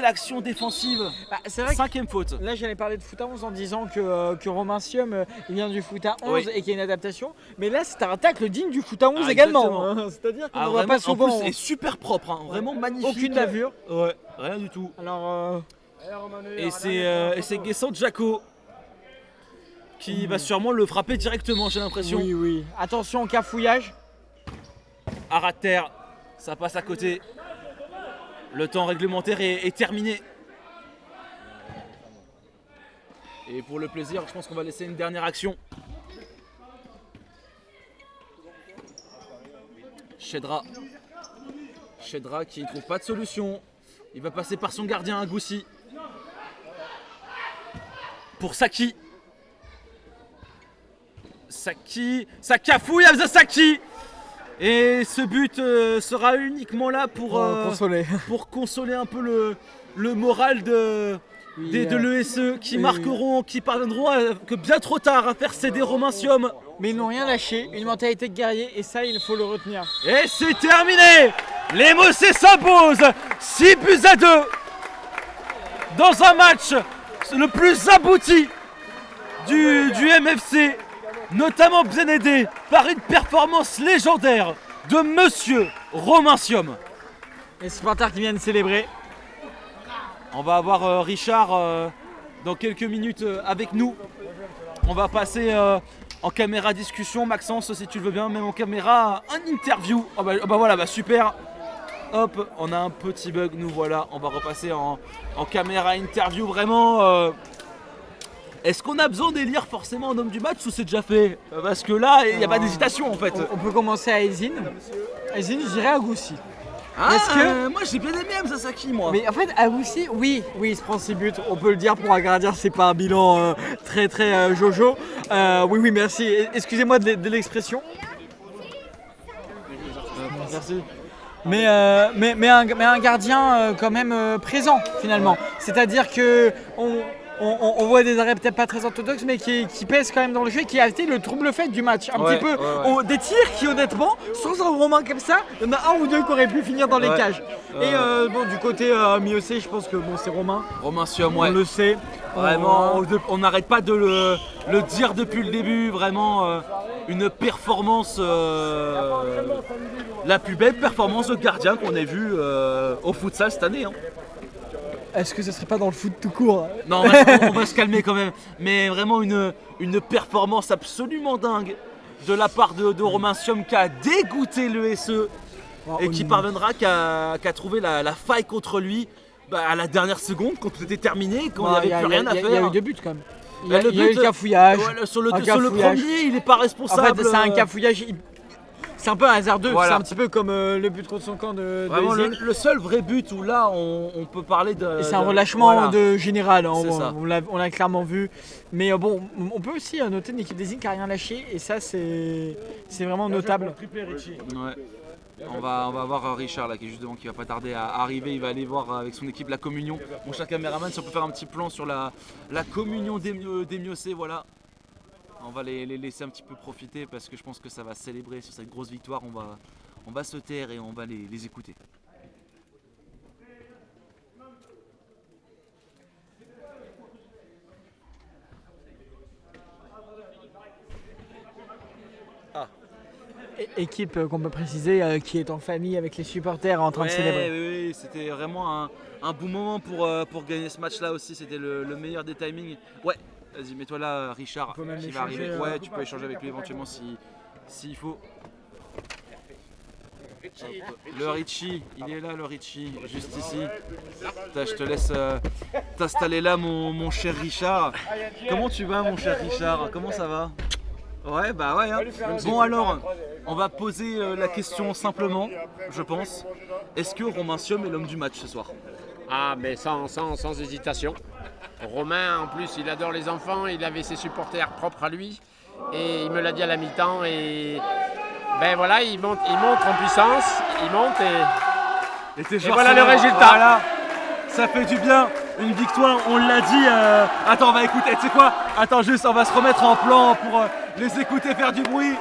action défensive. C'est vrai. 5ème faute. Là, j'allais parler de foot à 11 en disant que Romancium il vient du foot à 11 et qu'il y a une adaptation. Mais là, c'est un tacle digne du foot à 11 également. C'est-à-dire qu'on ne voit pas souvent. En plus, c'est super propre, vraiment magnifique. Aucune bavure. Ouais, rien du tout. Alors. Et c'est Guessant Jaco qui va sûrement le frapper directement, j'ai l'impression. Oui. Attention au cafouillage. À ras de terre, ça passe à côté. Le temps réglementaire est terminé. Et pour le plaisir, je pense qu'on va laisser une dernière action. Chedra qui ne trouve pas de solution. Il va passer par son gardien, Goussi. Pour Saki. Ça cafouille Hamza Saki. Et ce but sera uniquement là pour consoler un peu le moral de l'ESE qui marqueront, qui parviendront que bien trop tard à faire céder Romancium. Mais ils n'ont rien lâché, une mentalité de guerrier et ça il faut le retenir. Et c'est terminé. Les Miocés s'imposent 6-2 dans un match le plus abouti du MFC. Notamment bien aidé par une performance légendaire de Monsieur Romancium. Les supporters qui viennent célébrer. On va avoir Richard dans quelques minutes avec nous. On va passer en caméra discussion, Maxence si tu le veux bien, même en caméra un interview. Voilà, super. Hop, on a un petit bug, nous voilà. On va repasser en caméra interview vraiment. Est-ce qu'on a besoin d'élire forcément un homme du match ou c'est déjà fait? Parce que là, il n'y a pas d'hésitation en fait. On peut commencer à Ezine. Ezine, je dirais à Goussi. Moi j'ai bien aimé Hamza Saki, moi. Mais en fait, à Goussi, oui, il se prend ses buts. On peut le dire pour un gardien, c'est pas un bilan très jojo. Oui, merci. Excusez-moi de l'expression. Merci. Mais un gardien quand même présent finalement. C'est-à-dire que on voit des arrêts peut-être pas très orthodoxes mais qui pèsent quand même dans le jeu et qui a été le trouble fait du match. Un petit peu des tirs qui honnêtement, sans un Romain comme ça, il y en a un ou deux qui auraient pu finir dans les cages. Et du côté Miocé, je pense que c'est Romain. Romancium, on le sait. Vraiment, on n'arrête pas de le dire depuis le début, vraiment une performance, la plus belle performance de gardien qu'on ait vue au futsal cette année. Est-ce que ce serait pas dans le foot tout court? Non, on va se calmer quand même. Mais vraiment une performance absolument dingue. de la part de Romain Siom qui a dégoûté le SE et qui parviendra qu'à trouver la faille contre lui à la dernière seconde quand tout était terminé, quand il n'y avait plus rien à faire. Il y a eu 2 buts quand même. Il y a eu le cafouillage. Sur le premier, il n'est pas responsable. En fait, c'est un cafouillage. C'est un peu hasardeux, Voilà. c'est un petit peu comme le but contre son camp de Vraiment, Ezine. le seul vrai but où là on peut parler de. Et c'est un relâchement voilà. de général, hein, C'est ça. on l'a clairement vu. Mais bon, on peut aussi noter une équipe d'Ezine qui n'a rien lâché et ça c'est vraiment notable. Ouais. On va voir Richard là qui est juste devant, qui va pas tarder à arriver. Il va aller voir avec son équipe la communion. Mon cher caméraman, si on peut faire un petit plan sur la communion des Miocés, voilà. On va les laisser un petit peu profiter parce que je pense que ça va célébrer sur cette grosse victoire. On va se taire et on va les écouter. Équipe qu'on peut préciser qui est en famille avec les supporters en train de célébrer. Oui, c'était vraiment un bon moment pour gagner ce match là aussi. C'était le meilleur des timings. Ouais, vas-y, mets-toi là, Richard, On peut même qui va échanger, arriver. Ouais, tu peux échanger avec lui éventuellement s'il faut. Le Richie, il est là, le Richie, juste ici. Je te laisse t'installer là, mon cher Richard. Comment tu vas, mon cher Richard? Comment ça va? Ouais, bah ouais. Hein. Bon alors, on va poser la question simplement, je pense. Est-ce que Romain Siom est l'homme du match ce soir? Ah, mais sans hésitation. Romain, en plus, il adore les enfants, il avait ses supporters propres à lui. Et il me l'a dit à la mi-temps. Et ben voilà, il monte en puissance, il monte et voilà le résultat. Voilà. Ça fait du bien, une victoire, on l'a dit. Attends, on va écouter, tu sais quoi? Attends, juste, on va se remettre en plan pour les écouter faire du bruit.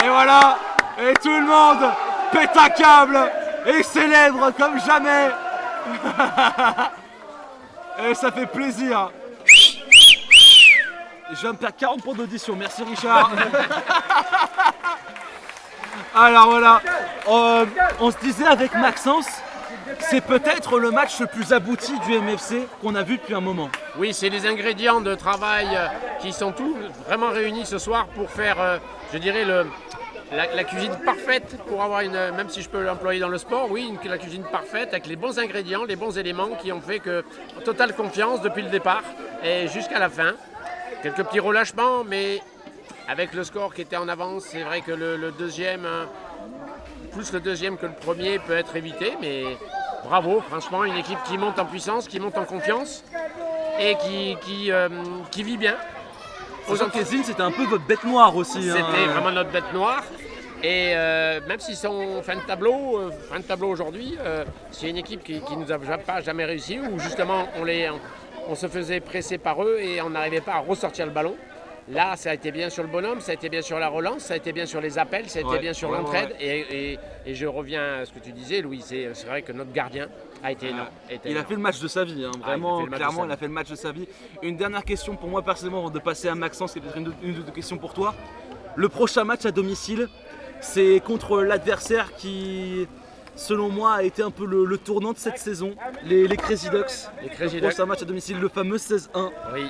Et voilà, et tout le monde pète un câble et célèbre comme jamais. Et ça fait plaisir. Je viens de perdre 40 points d'audition, merci Richard. Alors voilà, on se disait avec Maxence, c'est peut-être le match le plus abouti du MFC qu'on a vu depuis un moment. Oui, c'est les ingrédients de travail qui sont tous vraiment réunis ce soir pour faire, je dirais, la cuisine parfaite pour avoir même si je peux l'employer dans le sport, oui, la cuisine parfaite avec les bons ingrédients, les bons éléments qui ont fait que totale confiance depuis le départ et jusqu'à la fin. Quelques petits relâchements, mais avec le score qui était en avance, c'est vrai que le deuxième, plus le deuxième que le premier peut être évité, mais bravo, franchement, une équipe qui monte en puissance, qui monte en confiance et qui vit bien. Sachant qu'Ezine, c'était un peu votre bête noire aussi. C'était vraiment notre bête noire. Et même s'ils sont fin de tableau aujourd'hui, c'est une équipe qui nous a pas jamais réussi, où justement on se faisait presser par eux et on n'arrivait pas à ressortir le ballon. Là, ça a été bien sur le bonhomme, ça a été bien sur la relance, ça a été bien sur les appels, ça a été bien sur l'entraide. Ouais. Et je reviens à ce que tu disais, Louis, c'est vrai que notre gardien a été énorme. Il a fait le match de sa vie, hein. Vraiment, clairement, il a fait le match de sa vie. Une dernière question pour moi personnellement, avant de passer à Maxence, qui est peut-être une ou deux questions pour toi. Le prochain match à domicile, c'est contre l'adversaire qui, selon moi, a été un peu le tournant de cette saison, les Crazy Ducks. Le prochain match à domicile, le fameux 16-1. Oui.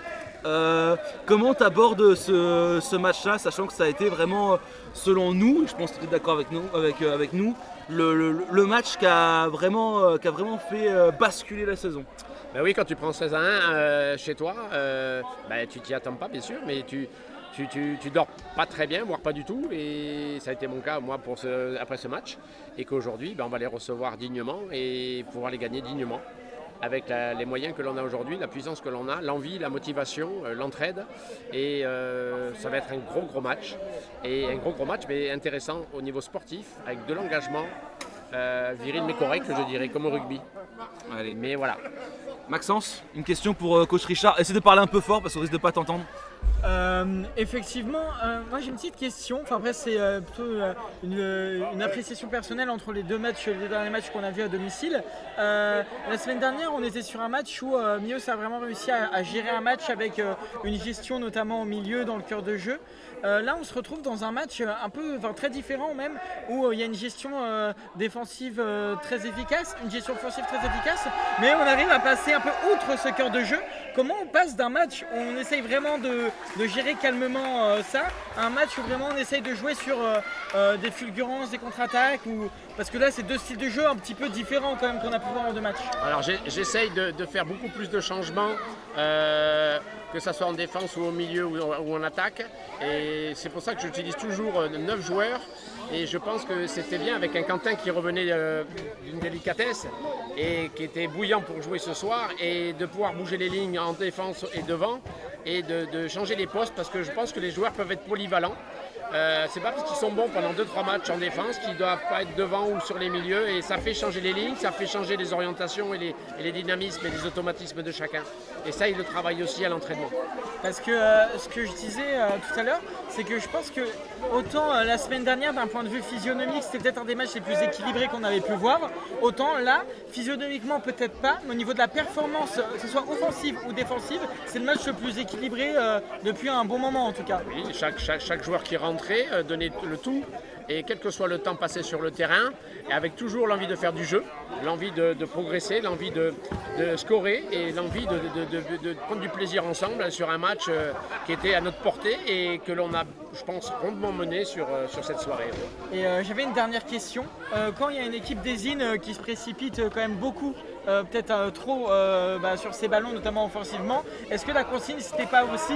Comment tu abordes ce match-là, sachant que ça a été vraiment, selon nous, je pense que tu es d'accord avec nous, le match qui a vraiment fait basculer la saison. Ben oui, quand tu prends 16-1 chez toi, tu t'y attends pas bien sûr, mais tu dors pas très bien, voire pas du tout, et ça a été mon cas moi après ce match, et qu'aujourd'hui on va les recevoir dignement et pouvoir les gagner dignement. Avec les moyens que l'on a aujourd'hui, la puissance que l'on a, l'envie, la motivation, l'entraide. Et ça va être un gros match. Et un gros match, mais intéressant au niveau sportif, avec de l'engagement, viril mais correct, je dirais, comme au rugby. Allez. Mais voilà. Maxence, une question pour coach Richard. Essayez de parler un peu fort parce qu'on risque de pas t'entendre. Effectivement, moi j'ai une petite question. Enfin, après, c'est plutôt une appréciation personnelle entre les deux derniers matchs qu'on a vus à domicile. La semaine dernière, on était sur un match où Mios a vraiment réussi à gérer un match avec une gestion notamment au milieu, dans le cœur de jeu. Là, on se retrouve dans un match un peu très différent même, où il y a une gestion défensive très efficace, une gestion offensive très efficace, mais on arrive à passer un peu outre ce cœur de jeu. Comment on passe d'un match où on essaye vraiment de gérer calmement ça, à un match où vraiment on essaye de jouer sur des fulgurances, des contre-attaques, parce que là c'est deux styles de jeu un petit peu différents quand même qu'on a pu voir en deux matchs. Alors j'essaye de faire beaucoup plus de changements, que ce soit en défense ou au milieu ou en attaque. Et c'est pour ça que j'utilise toujours 9 joueurs. Et je pense que c'était bien avec un Quentin qui revenait d'une délicatesse et qui était bouillant pour jouer ce soir, et de pouvoir bouger les lignes en défense et devant, et de changer les postes, parce que je pense que les joueurs peuvent être polyvalents. C'est pas parce qu'ils sont bons pendant 2-3 matchs en défense qu'ils doivent pas être devant ou sur les milieux, et ça fait changer les lignes, ça fait changer les orientations et les dynamismes et les automatismes de chacun. Et ça, il le travaille aussi à l'entraînement. Parce que ce que je disais tout à l'heure, c'est que je pense que autant la semaine dernière, d'un point de vue physionomique, c'était peut-être un des matchs les plus équilibrés qu'on avait pu voir, autant là, physionomiquement peut-être pas, mais au niveau de la performance, que ce soit offensive ou défensive, c'est le match le plus équilibré depuis un bon moment en tout cas. Oui, chaque joueur qui rentrait donnait le tout, et quel que soit le temps passé sur le terrain, et avec toujours l'envie de faire du jeu, l'envie de progresser, l'envie de scorer, et l'envie de prendre du plaisir ensemble sur un match qui était à notre portée et que l'on a, je pense, rondement mené sur cette soirée. Et j'avais une dernière question. Quand il y a une équipe d'Ezine qui se précipite quand même beaucoup, peut-être trop sur ses ballons, notamment offensivement, est-ce que la consigne, c'était pas aussi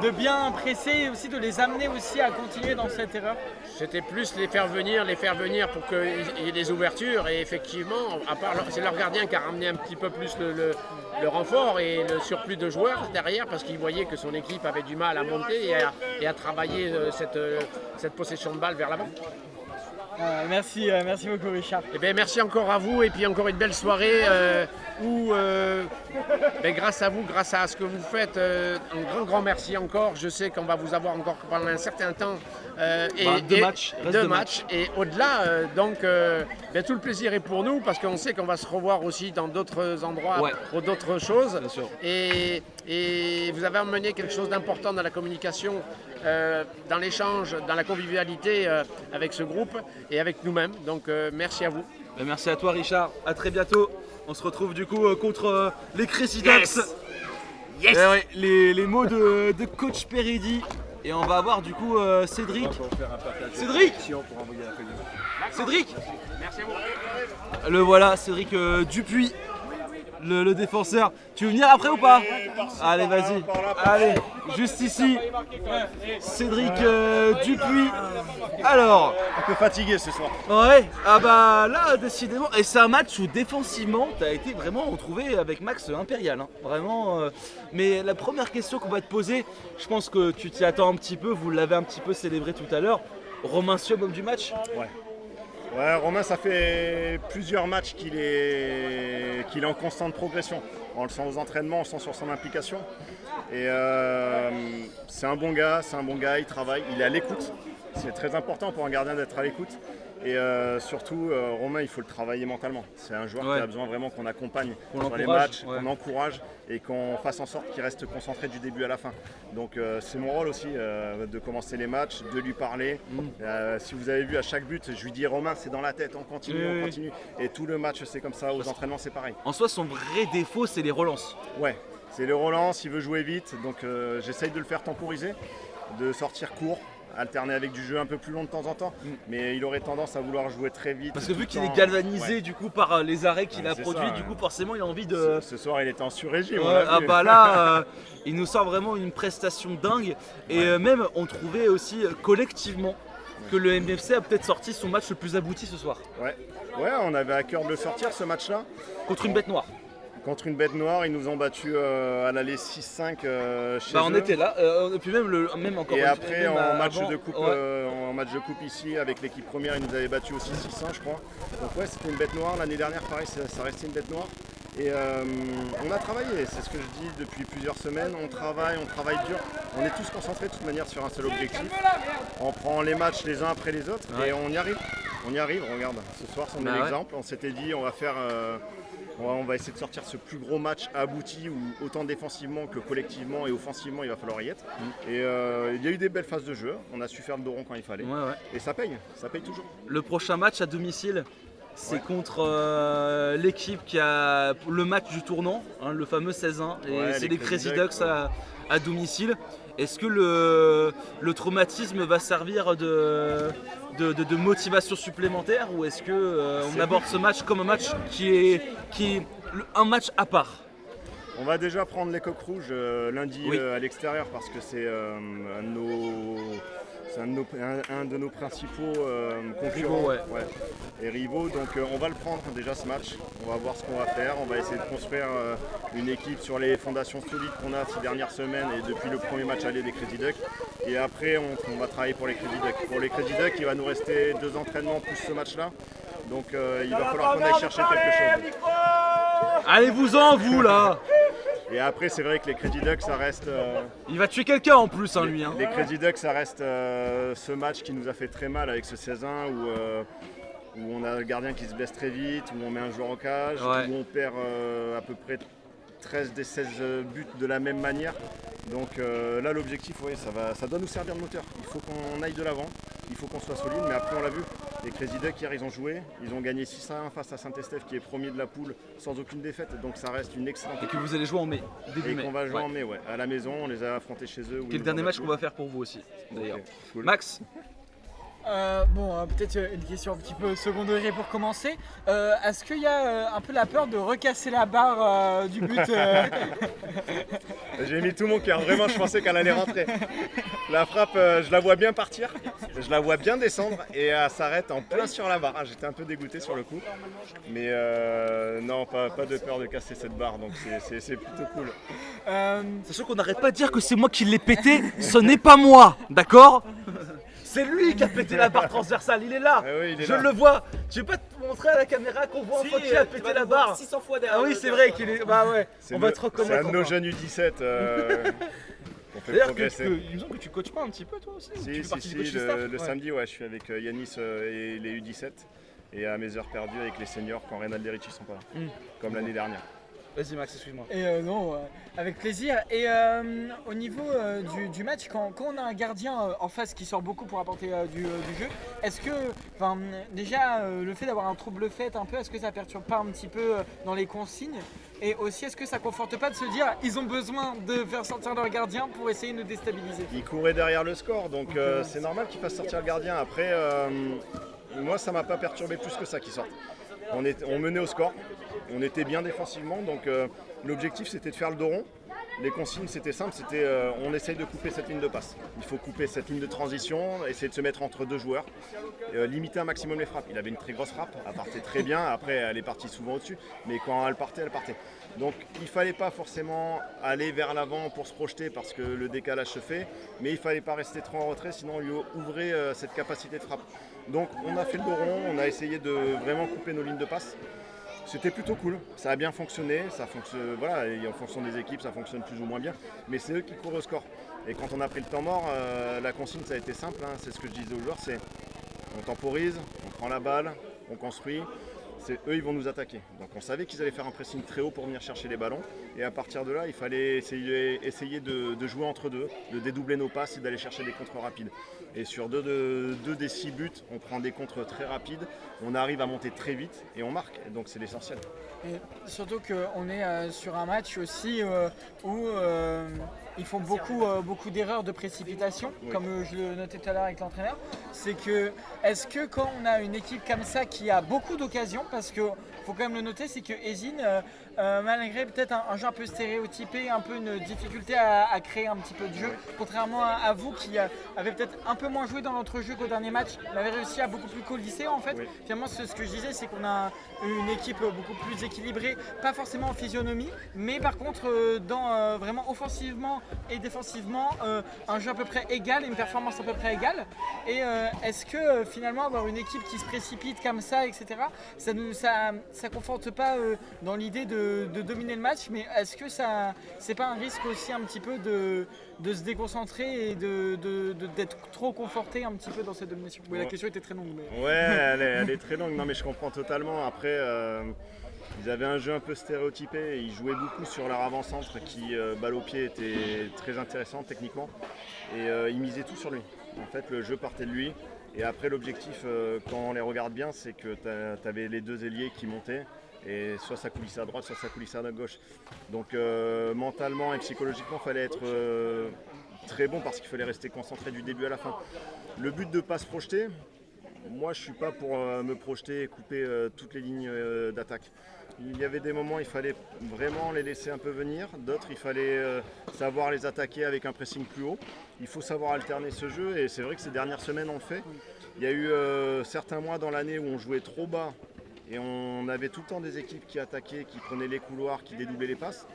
de bien presser et aussi de les amener aussi à continuer dans cette erreur? C'était plus les faire venir pour qu'il y ait des ouvertures, et effectivement, à part c'est leur gardien qui a ramené un petit peu plus le renfort et le surplus de joueurs derrière, parce qu'il voyait que son équipe avait du mal à monter et à travailler cette possession de balle vers l'avant. Merci beaucoup Richard. Eh bien, merci encore à vous, et puis encore une belle soirée où, grâce à vous, grâce à ce que vous faites, un grand merci encore. Je sais qu'on va vous avoir encore pendant un certain temps. Deux matchs. Et au-delà, tout le plaisir est pour nous, parce qu'on sait qu'on va se revoir aussi dans d'autres endroits pour d'autres choses. Bien sûr. Et vous avez amené quelque chose d'important dans la communication, dans l'échange, dans la convivialité avec ce groupe et avec nous-mêmes. Donc merci à vous. Merci à toi Richard, à très bientôt. On se retrouve du coup contre les Crazy Ducks. Yes. Les mots de coach Peridi. Et on va avoir du coup Cédric. Cédric. Merci à vous. Le voilà, Cédric Dupuis, le défenseur. Tu veux venir après ou pas? Allez, vas-y. Allez, juste ici. Cédric Dupuis. Alors. Un peu fatigué ce soir. Ouais, là, décidément. Et c'est un match où défensivement, t'as été vraiment retrouvé avec Max impérial. Hein. Vraiment. Mais la première question qu'on va te poser, je pense que tu t'y attends un petit peu, vous l'avez un petit peu célébré tout à l'heure. Romain Siom, homme du match. Ouais, Romain, ça fait plusieurs matchs qu'il est en constante progression. On le sent aux entraînements, on le sent sur son implication. Et c'est un bon gars, il travaille, il est à l'écoute. C'est très important pour un gardien d'être à l'écoute. Et surtout, Romain, il faut le travailler mentalement. C'est un joueur qui a besoin vraiment qu'on accompagne sur les matchs, qu'on encourage et qu'on fasse en sorte qu'il reste concentré du début à la fin. Donc c'est mon rôle aussi de commencer les matchs, de lui parler. Si vous avez vu à chaque but, je lui dis Romain, c'est dans la tête, on continue, on continue. Et tout le match, c'est comme ça, aux entraînements, c'est pareil. En soi, son vrai défaut, c'est les relances. Ouais, c'est les relances, il veut jouer vite, donc j'essaye de le faire temporiser, de sortir court. Alterner avec du jeu un peu plus long de temps en temps, mais il aurait tendance à vouloir jouer très vite. Parce que vu qu'il est galvanisé du coup par les arrêts qu'il a produits, du coup forcément il a envie de... Ce soir il était en sur-régime. Il nous sort vraiment une prestation dingue. Et même on trouvait aussi collectivement que le MFC a peut-être sorti son match le plus abouti ce soir. Ouais, on avait à cœur de le sortir ce match-là. Contre une bête noire. Contre une bête noire, ils nous ont battus à l'aller 6-5 chez eux. On était là, et puis même encore. Et après en match de coupe ici avec l'équipe première, ils nous avaient battus aussi 6-1 je crois. Donc c'était une bête noire, l'année dernière pareil ça restait une bête noire. Et on a travaillé, c'est ce que je dis depuis plusieurs semaines, on travaille dur, on est tous concentrés de toute manière sur un seul objectif. On prend les matchs les uns après les autres et on y arrive, regarde, ce soir c'en est l'exemple, on s'était dit on va faire On va essayer de sortir ce plus gros match abouti où autant défensivement que collectivement et offensivement il va falloir y être. Et il y a eu des belles phases de jeu, on a su faire le dos rond quand il fallait. Et ça paye toujours. Le prochain match à domicile, c'est contre l'équipe qui a le match du tournant, hein, le fameux 16-1, et c'est les Crazy Ducks à domicile. Est-ce que le traumatisme va servir de motivation supplémentaire ou est-ce qu'on aborde ce match comme un match qui est un match à part? On va déjà prendre les coqs rouges lundi à l'extérieur parce que c'est un de nos principaux concurrents et rivaux. Donc on va le prendre déjà ce match. On va voir ce qu'on va faire. On va essayer de construire une équipe sur les fondations solides qu'on a ces dernières semaines et depuis le premier match aller des Crazy Ducks. Et après on va travailler pour les Crazy Ducks. Pour les Crazy Ducks, il va nous rester 2 entraînements plus ce match-là. Donc il va falloir qu'on aille chercher quelque chose. Allez-vous-en vous là! Et après, c'est vrai que les Crazy Ducks, ça reste. Il va tuer quelqu'un en plus, hein, lui. Hein. Les Crazy Ducks, ça reste ce match qui nous a fait très mal avec ce 16-1 où on a le gardien qui se blesse très vite, où on met un joueur en cage, où on perd à peu près 13 des 16 buts de la même manière. Donc là, l'objectif, ça doit nous servir de moteur. Il faut qu'on aille de l'avant, il faut qu'on soit solide, mais après, on l'a vu. Les Crazy Ducks, hier, ils ont joué, ils ont gagné 6-1 face à Saint-Estèphe qui est premier de la poule sans aucune défaite, donc ça reste une excellente équipe. Et que vous allez jouer en mai, début mai. Et qu'on va jouer en mai, à la maison, on les a affrontés chez eux. Quel dernier match qu'on va faire pour vous aussi, d'ailleurs. Cool. Max, peut-être une question un petit peu second degré pour commencer. Est-ce qu'il y a un peu la peur de recasser la barre du but J'ai mis tout mon cœur, vraiment je pensais qu'elle allait rentrer. La frappe, je la vois bien partir, je la vois bien descendre et elle s'arrête en plein sur la barre. J'étais un peu dégoûté sur le coup, mais non, pas de peur de casser cette barre, donc c'est plutôt cool. Sachant qu'on n'arrête pas de dire que c'est moi qui l'ai pété, ce n'est pas moi, d'accord? C'est lui qui a pété la barre transversale, il est là, je le vois. Je vais pas te montrer à la caméra qu'on voit enfin qui a pété la barre 600 fois derrière. Ah oui, c'est vrai qu'il est. Bah ouais, on va te reconnaître. C'est un de nos jeunes U17 qu'on fait progresser. Il me semble que tu coaches pas un petit peu toi aussi? Si, le samedi, je suis avec Yanis et les U17 et à mes heures perdues avec les seniors quand Reynald et Richie sont pas là, comme l'année dernière. Vas-y Max, excuse-moi. Et non, avec plaisir. Et au niveau du match, quand on a un gardien en face qui sort beaucoup pour apporter du jeu, est-ce que, déjà, le fait d'avoir un trouble fait un peu, est-ce que ça perturbe pas un petit peu dans les consignes? Et aussi, est-ce que ça conforte pas de se dire ils ont besoin de faire sortir leur gardien pour essayer de nous déstabiliser? Ils couraient derrière le score, donc c'est normal qu'ils fassent sortir le gardien. Après, moi, ça m'a pas perturbé plus que ça qu'ils sortent. On menait au score, on était bien défensivement, donc l'objectif c'était de faire le dos rond. Les consignes c'était simple, c'était on essaye de couper cette ligne de passe. Il faut couper cette ligne de transition, essayer de se mettre entre 2 joueurs, limiter un maximum les frappes. Il avait une très grosse frappe, elle partait très bien, après elle est partie souvent au-dessus, mais quand elle partait, elle partait. Donc il ne fallait pas forcément aller vers l'avant pour se projeter parce que le décalage se fait, mais il ne fallait pas rester trop en retrait, sinon on lui ouvrait cette capacité de frappe. Donc on a fait le dos rond, on a essayé de vraiment couper nos lignes de passe. C'était plutôt cool, ça a bien fonctionné, ça fonctionne, et en fonction des équipes ça fonctionne plus ou moins bien, mais c'est eux qui courent au score. Et quand on a pris le temps mort, la consigne ça a été simple, c'est ce que je disais aux joueurs, c'est on temporise, on prend la balle, on construit, eux ils vont nous attaquer. Donc on savait qu'ils allaient faire un pressing très haut pour venir chercher les ballons, et à partir de là il fallait essayer de jouer entre deux, de dédoubler nos passes et d'aller chercher des contres rapides. Et sur deux des 6 buts, on prend des contres très rapides, on arrive à monter très vite et on marque, et donc c'est l'essentiel. Et surtout qu'on est sur un match aussi où ils font beaucoup d'erreurs de précipitation, comme je le notais tout à l'heure avec l'entraîneur. C'est que, est-ce que quand on a une équipe comme ça qui a beaucoup d'occasions, parce qu'il faut quand même le noter, c'est que Ezine, malgré peut-être un jeu un peu stéréotypé, un peu une difficulté à créer un petit peu de jeu, contrairement à vous qui avez peut-être un peu moins joué dans l'entrejeu qu'au dernier match, on avait réussi à beaucoup plus colisser en fait. Finalement, ce que je disais, c'est qu'on a une équipe beaucoup plus équilibrée, pas forcément en physionomie, mais par contre dans vraiment offensivement et défensivement un jeu à peu près égal et une performance à peu près égale. Et est-ce que finalement avoir une équipe qui se précipite comme ça, etc., ça conforte pas dans l'idée de dominer le match, mais est-ce que c'est pas un risque aussi un petit peu de se déconcentrer et d'être trop conforté un petit peu dans cette domination? La question était très longue. Mais... Ouais, elle est très longue, non mais je comprends totalement. Après, Ils avaient un jeu un peu stéréotypé, ils jouaient beaucoup sur leur avant-centre qui, balle au pied, était très intéressant techniquement. Et ils misaient tout sur lui. En fait, le jeu partait de lui. Et après, l'objectif, quand on les regarde bien, c'est que tu avais les deux ailiers qui montaient. Et soit ça coulissait à droite, soit ça coulissait à gauche. Donc mentalement et psychologiquement, il fallait être très bon parce qu'il fallait rester concentré du début à la fin. Le but de ne pas se projeter, moi je ne suis pas pour me projeter et couper toutes les lignes d'attaque. Il y avait des moments où il fallait vraiment les laisser un peu venir, d'autres il fallait savoir les attaquer avec un pressing plus haut. Il faut savoir alterner ce jeu et c'est vrai que ces dernières semaines on le fait. Il y a eu certains mois dans l'année où on jouait trop bas et on avait tout le temps des équipes qui attaquaient, qui prenaient les couloirs, qui dédoublaient les passes.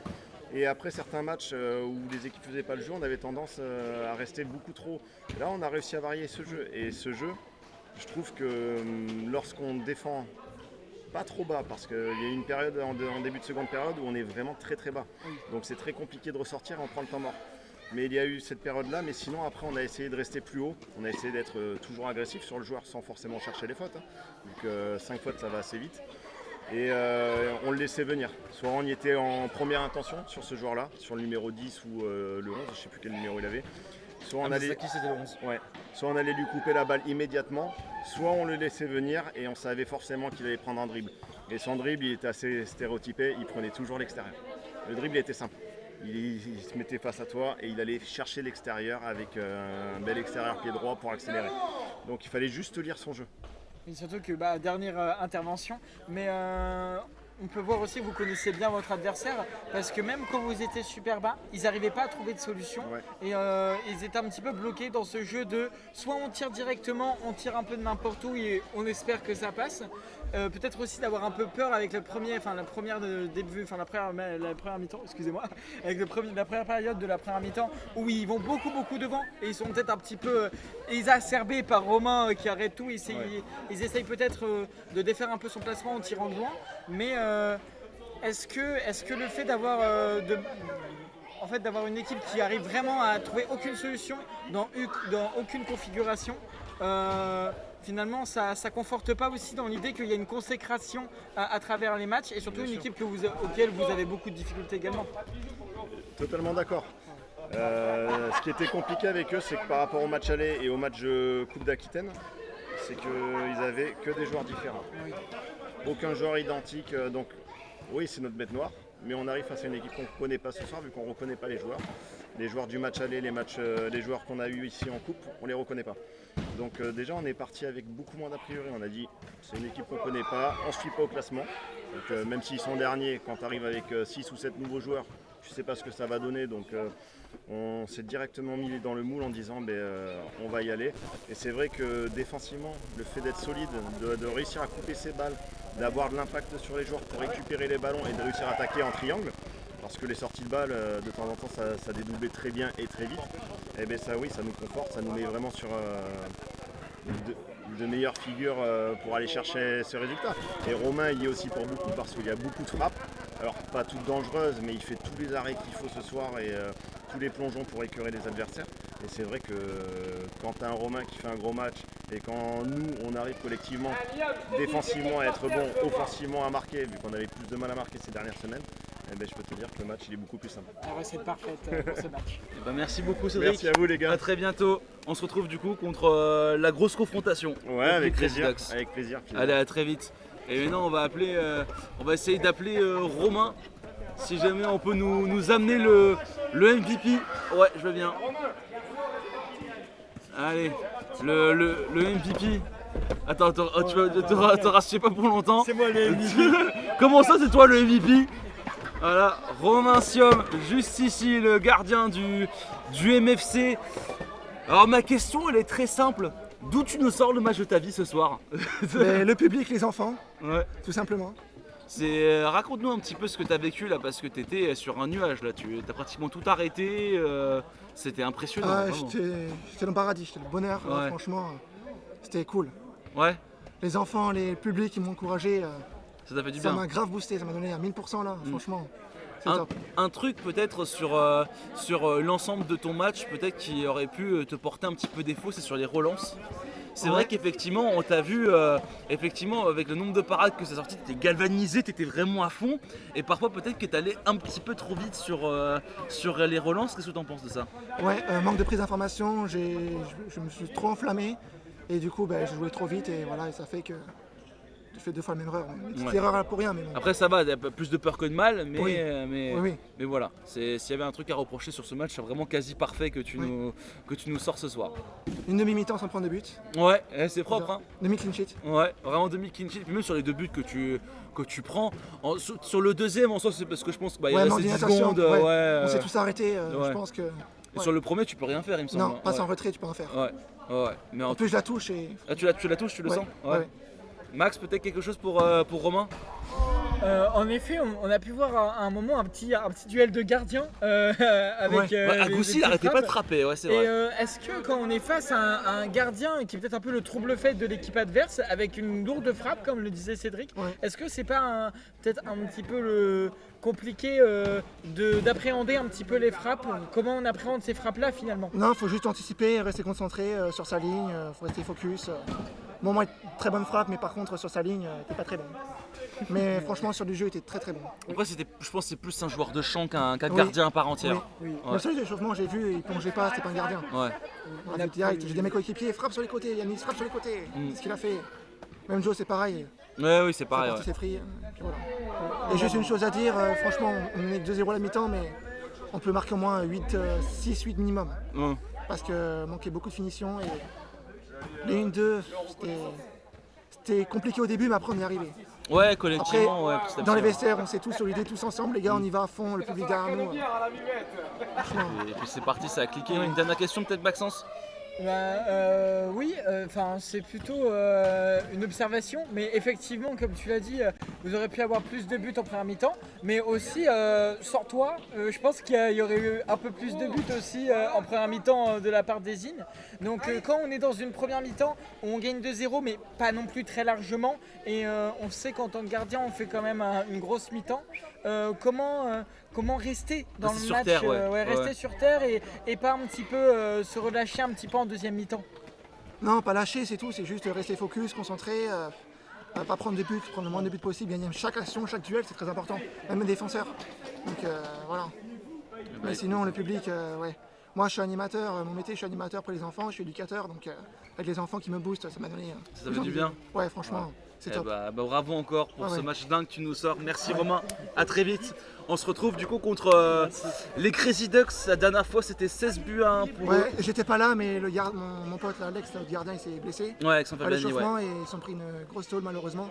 Et après certains matchs où les équipes ne faisaient pas le jeu, on avait tendance à rester beaucoup trop. Et là on a réussi à varier ce jeu et ce jeu, je trouve que lorsqu'on défend pas trop bas, parce qu'il y a une période en début de seconde période où on est vraiment très très bas. Donc c'est très compliqué de ressortir, on prend le temps mort. Mais il y a eu cette période là, mais sinon après on a essayé de rester plus haut, on a essayé d'être toujours agressif sur le joueur sans forcément chercher les fautes. Donc 5 fautes ça va assez vite. Et on le laissait venir. Soit on y était en première intention sur ce joueur-là, sur le numéro 10 ou le 11, je ne sais plus quel numéro il avait. Soit on allait... c'était le 11. Ouais. Soit on allait lui couper la balle immédiatement, soit on le laissait venir et on savait forcément qu'il allait prendre un dribble. Et son dribble, il était assez stéréotypé, il prenait toujours l'extérieur. Le dribble était simple. Il se mettait face à toi et il allait chercher l'extérieur avec un bel extérieur pied droit pour accélérer. Donc il fallait juste lire son jeu. Et surtout que dernière intervention, mais on peut voir aussi que vous connaissez bien votre adversaire parce que même quand vous étiez super bas, ils n'arrivaient pas à trouver de solution et ils étaient un petit peu bloqués dans ce jeu de soit on tire directement, on tire un peu de n'importe où et on espère que ça passe. Peut-être aussi d'avoir un peu peur avec la première mi-temps, excusez-moi, avec la première période de la première mi-temps où ils vont beaucoup devant et ils sont peut-être un petit peu exacerbés par Romain qui arrête tout. Ils essayent peut-être de défaire un peu son placement en tirant de loin, mais est-ce que le fait d'avoir d'avoir une équipe qui arrive vraiment à trouver aucune solution dans aucune configuration, finalement ça conforte pas aussi dans l'idée qu'il y a une consécration à travers les matchs et surtout une équipe auquel vous avez beaucoup de difficultés également. Totalement d'accord. Ce qui était compliqué avec eux, c'est que par rapport au match aller et au match Coupe d'Aquitaine, c'est qu'ils avaient que des joueurs différents. Aucun joueur identique, donc oui c'est notre bête noire, mais on arrive face à une équipe qu'on ne connaît pas ce soir vu qu'on ne reconnaît pas les joueurs. Les joueurs du match aller, les joueurs qu'on a eu ici en coupe, on ne les reconnaît pas. Donc déjà on est parti avec beaucoup moins d'a priori, on a dit c'est une équipe qu'on ne connaît pas, on ne se fie pas au classement. Donc même s'ils sont derniers, quand tu arrives avec 6 ou 7 nouveaux joueurs, tu ne sais pas ce que ça va donner. Donc on s'est directement mis dans le moule en disant on va y aller. Et c'est vrai que défensivement, le fait d'être solide, de réussir à couper ses balles, d'avoir de l'impact sur les joueurs pour récupérer les ballons et de réussir à attaquer en triangle, parce que les sorties de balles, de temps en temps, ça dédoublait très bien et très vite. Et bien ça oui, ça nous conforte, ça nous met vraiment sur de meilleures figures pour aller chercher ce résultat. Et Romain y est aussi pour beaucoup parce qu'il y a beaucoup de frappes. Alors pas toutes dangereuses, mais il fait tous les arrêts qu'il faut ce soir et tous les plongeons pour écœurer les adversaires. Et c'est vrai que quand tu as un Romain qui fait un gros match et quand nous on arrive collectivement défensivement à être bon, offensivement à marquer, vu qu'on avait plus de mal à marquer ces dernières semaines, je peux te dire que le match il est beaucoup plus simple. La recette parfaite pour ce match. Merci beaucoup Cédric. Merci à vous les gars. À très bientôt. On se retrouve du coup contre la grosse confrontation. Ouais, avec plaisir. Avec plaisir. Allez, à très vite. Et maintenant on va essayer d'appeler Romain. Si jamais on peut nous amener le MVP. Ouais, je veux bien. Allez, le MVP. Attends, tu vas te rassasier pas pour longtemps. C'est moi le MVP. Comment ça, c'est toi le MVP? Voilà, Romain Siom, juste ici, le gardien du MFC. Alors ma question, elle est très simple. D'où tu nous sors le match de ta vie ce soir? Le public, les enfants, Ouais. tout simplement. Raconte-nous un petit peu ce que tu as vécu là, parce que tu étais sur un nuage là, tu as pratiquement tout arrêté, c'était impressionnant. Ah, vraiment. j'étais dans le paradis, j'étais le bonheur, Ouais. franchement, c'était cool. Ouais, Les enfants, les publics, ils m'ont encouragé, ça t'a fait du ça bien. m'a grave boosté, ça m'a donné à 1000% là, franchement, c'est top. Un truc peut-être sur l'ensemble de ton match, peut-être qui aurait pu te porter un petit peu défaut, c'est sur les relances. C'est vrai qu'effectivement, on t'a vu, effectivement, avec le nombre de parades que ça sorti, t'étais galvanisé, t'étais vraiment à fond. Et parfois, peut-être que t'allais un petit peu trop vite sur les relances. Qu'est-ce que t'en penses de ça? Ouais, manque de prise d'information, je me suis trop enflammé et du coup j'ai joué trop vite et voilà, et ça fait que tu fais 2 fois la même erreur. Une petite erreur pour rien, mais bon. Après, ça va, il y a plus de peur que de mal, mais, Oui. mais voilà. S'il y avait un truc à reprocher sur ce match, c'est vraiment quasi parfait que tu nous sors ce soir. Une demi-mi-temps sans prendre de but. Ouais, c'est propre. Hein. Demi-clean sheet. Ouais, vraiment demi-clean sheet. Puis même sur les 2 buts que tu prends. Sur le deuxième, en soi, c'est parce que je pense qu'il Ouais, reste 10 secondes. On s'est tous arrêtés, je pense que. Et sur le premier, tu peux rien faire, il me semble. Non, passe en retrait, tu peux rien faire. Ouais. Mais En plus, je la touche et. Ah, tu la touches, tu le sens? Ouais. Max, peut-être quelque chose pour Romain? En effet, on a pu voir à un moment un petit duel de gardiens avec. Agoussi, il arrêtait pas de frapper, ouais, c'est Et vrai. est-ce que quand on est face à un gardien qui est peut-être un peu le trouble-fête de l'équipe adverse, avec une lourde frappe, comme le disait Cédric, est-ce que c'est pas peut-être un petit peu compliqué d'appréhender un petit peu les frappes? Comment on appréhende ces frappes-là finalement? Non, il faut juste anticiper, rester concentré sur sa ligne, faut rester focus. Bon, moi, très bonne frappe, mais par contre, sur sa ligne, t'es pas très bon. Mais franchement, sur du jeu, il était très très bon. Après, je pense que c'est plus un joueur de champ qu'un gardien à part entière. Oui. Ouais. Le seul échauffement, j'ai vu, il plongeait pas, c'était pas un gardien. Ouais. On a direct, j'ai des mecs coéquipiers, frappe sur les côtés, Yannis, frappe sur les côtés. C'est ce qu'il a fait. Même Joe, c'est pareil. Oui, c'est pareil. C'est free. Puis voilà. Et juste une chose à dire, franchement, on est 2-0 à la mi-temps, mais on peut marquer au moins 6-8 minimum. Parce que manquait beaucoup de finition et les 1-2, c'était compliqué au début, mais après on y est arrivé. Ouais, collectivement, Après, dans les vestiaires, on s'est tous solidés, tous ensemble, les gars, on y va à fond, le public derrière nous. Franchement. Et puis c'est parti, ça a cliqué. Une dernière question peut-être, Maxence? Oui, c'est plutôt une observation, mais effectivement, comme tu l'as dit, vous aurez pu avoir plus de buts en première mi-temps, mais aussi, sans toi, je pense qu'il y aurait eu un peu plus de buts aussi en première mi-temps de la part des Zines. Donc quand on est dans une première mi-temps, on gagne 2-0, mais pas non plus très largement, et on sait qu'en tant que gardien, on fait quand même une grosse mi-temps. Comment rester dans Rester le sur match, terre, rester sur terre et pas un petit peu se relâcher un petit peu en deuxième mi-temps. Non, pas lâcher, c'est tout, c'est juste rester focus, concentré, pas prendre de buts, prendre le moins de buts possible, gagner chaque action, chaque duel, c'est très important, même les défenseurs. Donc voilà. Mais sinon, le public, Moi, je suis animateur, mon métier, je suis animateur pour les enfants, je suis éducateur, donc avec les enfants qui me boostent, ça m'a donné. Ça fait du bien. Ouais, franchement, c'est top. Bravo encore pour ce match dingue que tu nous sors. Merci Romain, à très vite. On se retrouve du coup contre les Crazy Ducks. La dernière fois c'était 16 buts à 1 pour eux. Ouais, j'étais pas là, mais mon pote là, Alex, le gardien, il s'est blessé. Ouais, Alexandre À Fabiani, l'échauffement, et ils sont pris une grosse tôle malheureusement.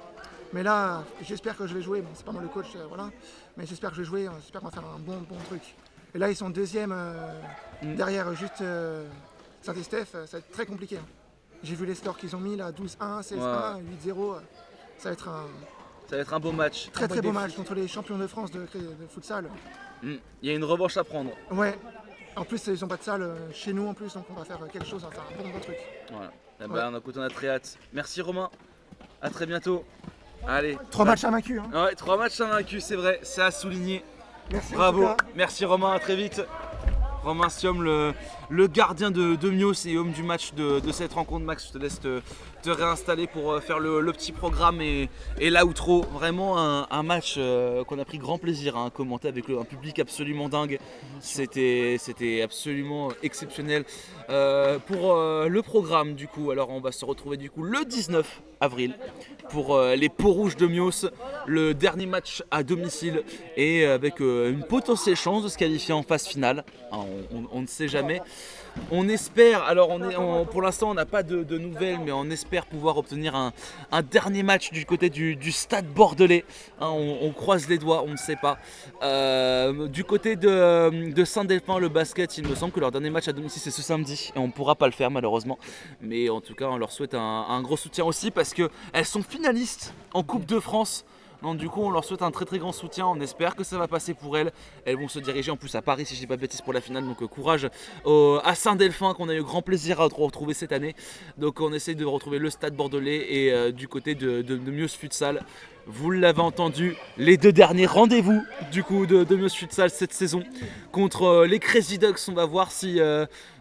Mais là, j'espère que je vais jouer. Bon, c'est pas moi le coach, voilà. Mais j'espère que je vais jouer, j'espère qu'on va faire un bon truc. Et là, ils sont deuxième derrière juste Saint-Estèphe, ça va être très compliqué. Hein. J'ai vu les scores qu'ils ont mis là, 12-1, 16-1, 8-0. Ça va être un beau match. Très beau match contre les champions de France de futsal. Il y a une revanche à prendre. Ouais. En plus, ils n'ont pas de salle chez nous en plus, donc on va faire quelque chose, on va faire un bon truc. Voilà. On a très hâte. Merci Romain. À très bientôt. Allez. 3 matchs invaincus. Hein. Ouais, 3 matchs invaincus, c'est vrai, c'est à souligner. Merci. Bravo. Merci Romain, à très vite. Romain Siom, le gardien de Mios et homme du match de cette rencontre. Max, je te laisse te réinstaller pour faire le petit programme et l'outro. Vraiment un match qu'on a pris grand plaisir à commenter avec un public absolument dingue. C'était absolument exceptionnel. Pour le programme du coup, alors on va se retrouver du coup le 19 avril pour les Peaux Rouges de Mios, le dernier match à domicile et avec une potentielle chance de se qualifier en phase finale. On ne sait jamais. On espère, alors pour l'instant on n'a pas de nouvelles, mais on espère pouvoir obtenir un dernier match du côté du Stade Bordelais. On croise les doigts, on ne sait pas. Du côté de Saint-Delphin, le basket, il me semble que leur dernier match à domicile c'est ce samedi et on ne pourra pas le faire malheureusement. Mais en tout cas on leur souhaite un gros soutien aussi parce qu'elles sont finalistes en Coupe de France. Donc du coup on leur souhaite un très grand soutien, on espère que ça va passer pour elles. Elles vont se diriger en plus à Paris si je dis pas de bêtises pour la finale, donc courage à Saint-Delphin qu'on a eu grand plaisir à retrouver cette année. Donc on essaie de retrouver le Stade Bordelais et du côté de Mios Futsal. Vous l'avez entendu, les 2 derniers rendez-vous du coup de Mios Futsal cette saison contre les Crazy Ducks. On va voir si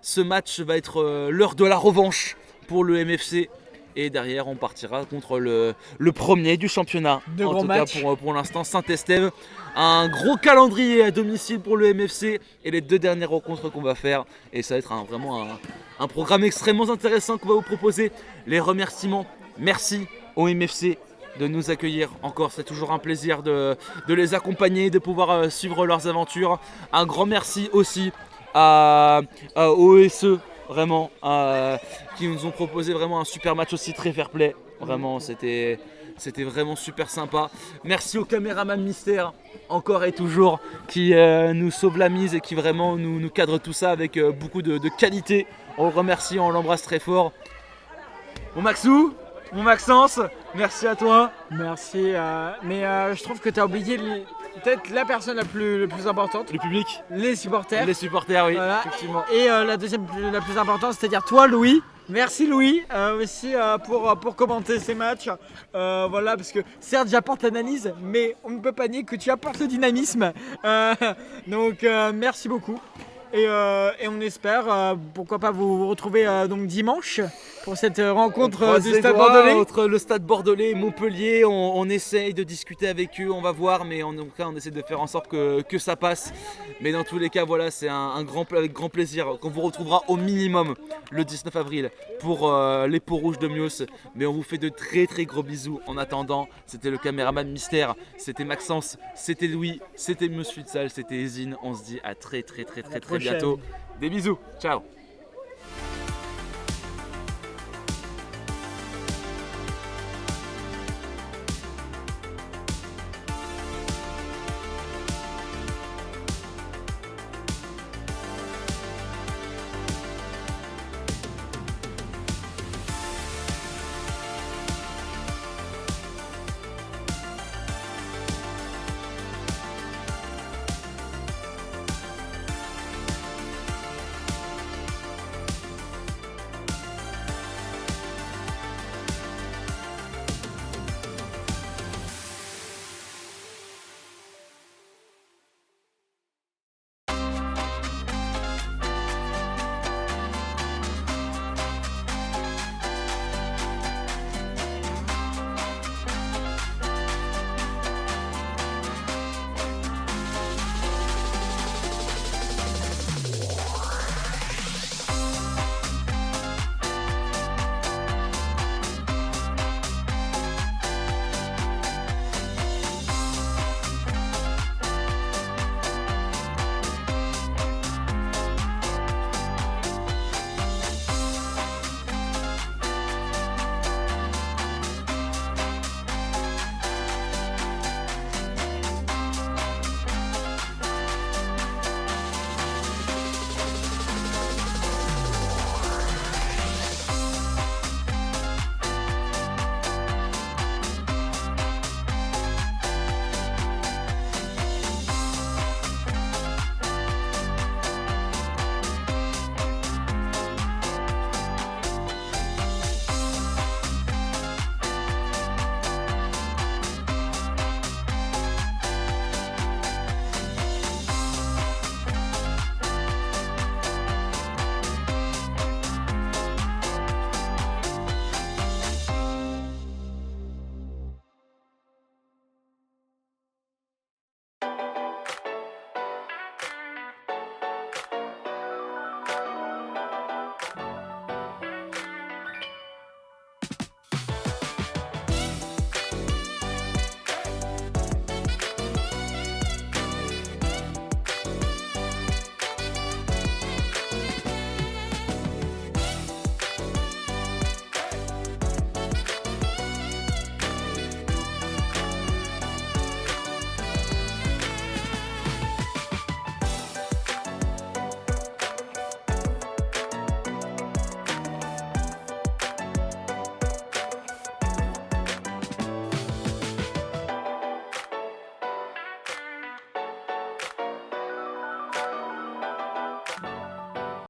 ce match va être l'heure de la revanche pour le MFC. Et derrière, on partira contre le premier du championnat. Deux en grands tout matchs. cas, pour l'instant, Saint-Estève. Un gros calendrier à domicile pour le MFC et les 2 dernières rencontres qu'on va faire. Et ça va être vraiment un programme extrêmement intéressant qu'on va vous proposer. Les remerciements, merci au MFC de nous accueillir encore. C'est toujours un plaisir de les accompagner, de pouvoir suivre leurs aventures. Un grand merci aussi à OSE. Vraiment, qui nous ont proposé vraiment un super match aussi, très fair play. Vraiment, c'était vraiment super sympa. Merci au caméraman mystère, encore et toujours, qui nous sauve la mise et qui vraiment nous cadre tout ça avec beaucoup de qualité. On le remercie, on l'embrasse très fort. Mon Maxou, mon Maxence, merci à toi. Merci, mais je trouve que tu as oublié peut-être la personne la plus importante, Le public, les supporters. les supporters, oui, Voilà. effectivement. Et la deuxième la plus importante, c'est-à-dire toi, Louis. Merci Louis aussi pour commenter ces matchs. Voilà, parce que certes j'apporte l'analyse, mais on ne peut pas nier que tu apportes le dynamisme. Donc merci beaucoup. Et on espère, pourquoi pas vous retrouver donc dimanche pour cette rencontre du Stade Bordelais. Entre le Stade Bordelais et Montpellier, on essaye de discuter avec eux, on va voir, mais en tout cas on essaie de faire en sorte que ça passe. Mais dans tous les cas, voilà, c'est avec grand plaisir qu'on vous retrouvera au minimum le 19 avril pour les peaux rouges de Mios. Mais on vous fait de très très gros bisous. En attendant, c'était le caméraman mystère, c'était Maxence, c'était Louis, c'était Mios Futsal, c'était Ezine. On se dit à très bientôt. Des bisous, ciao.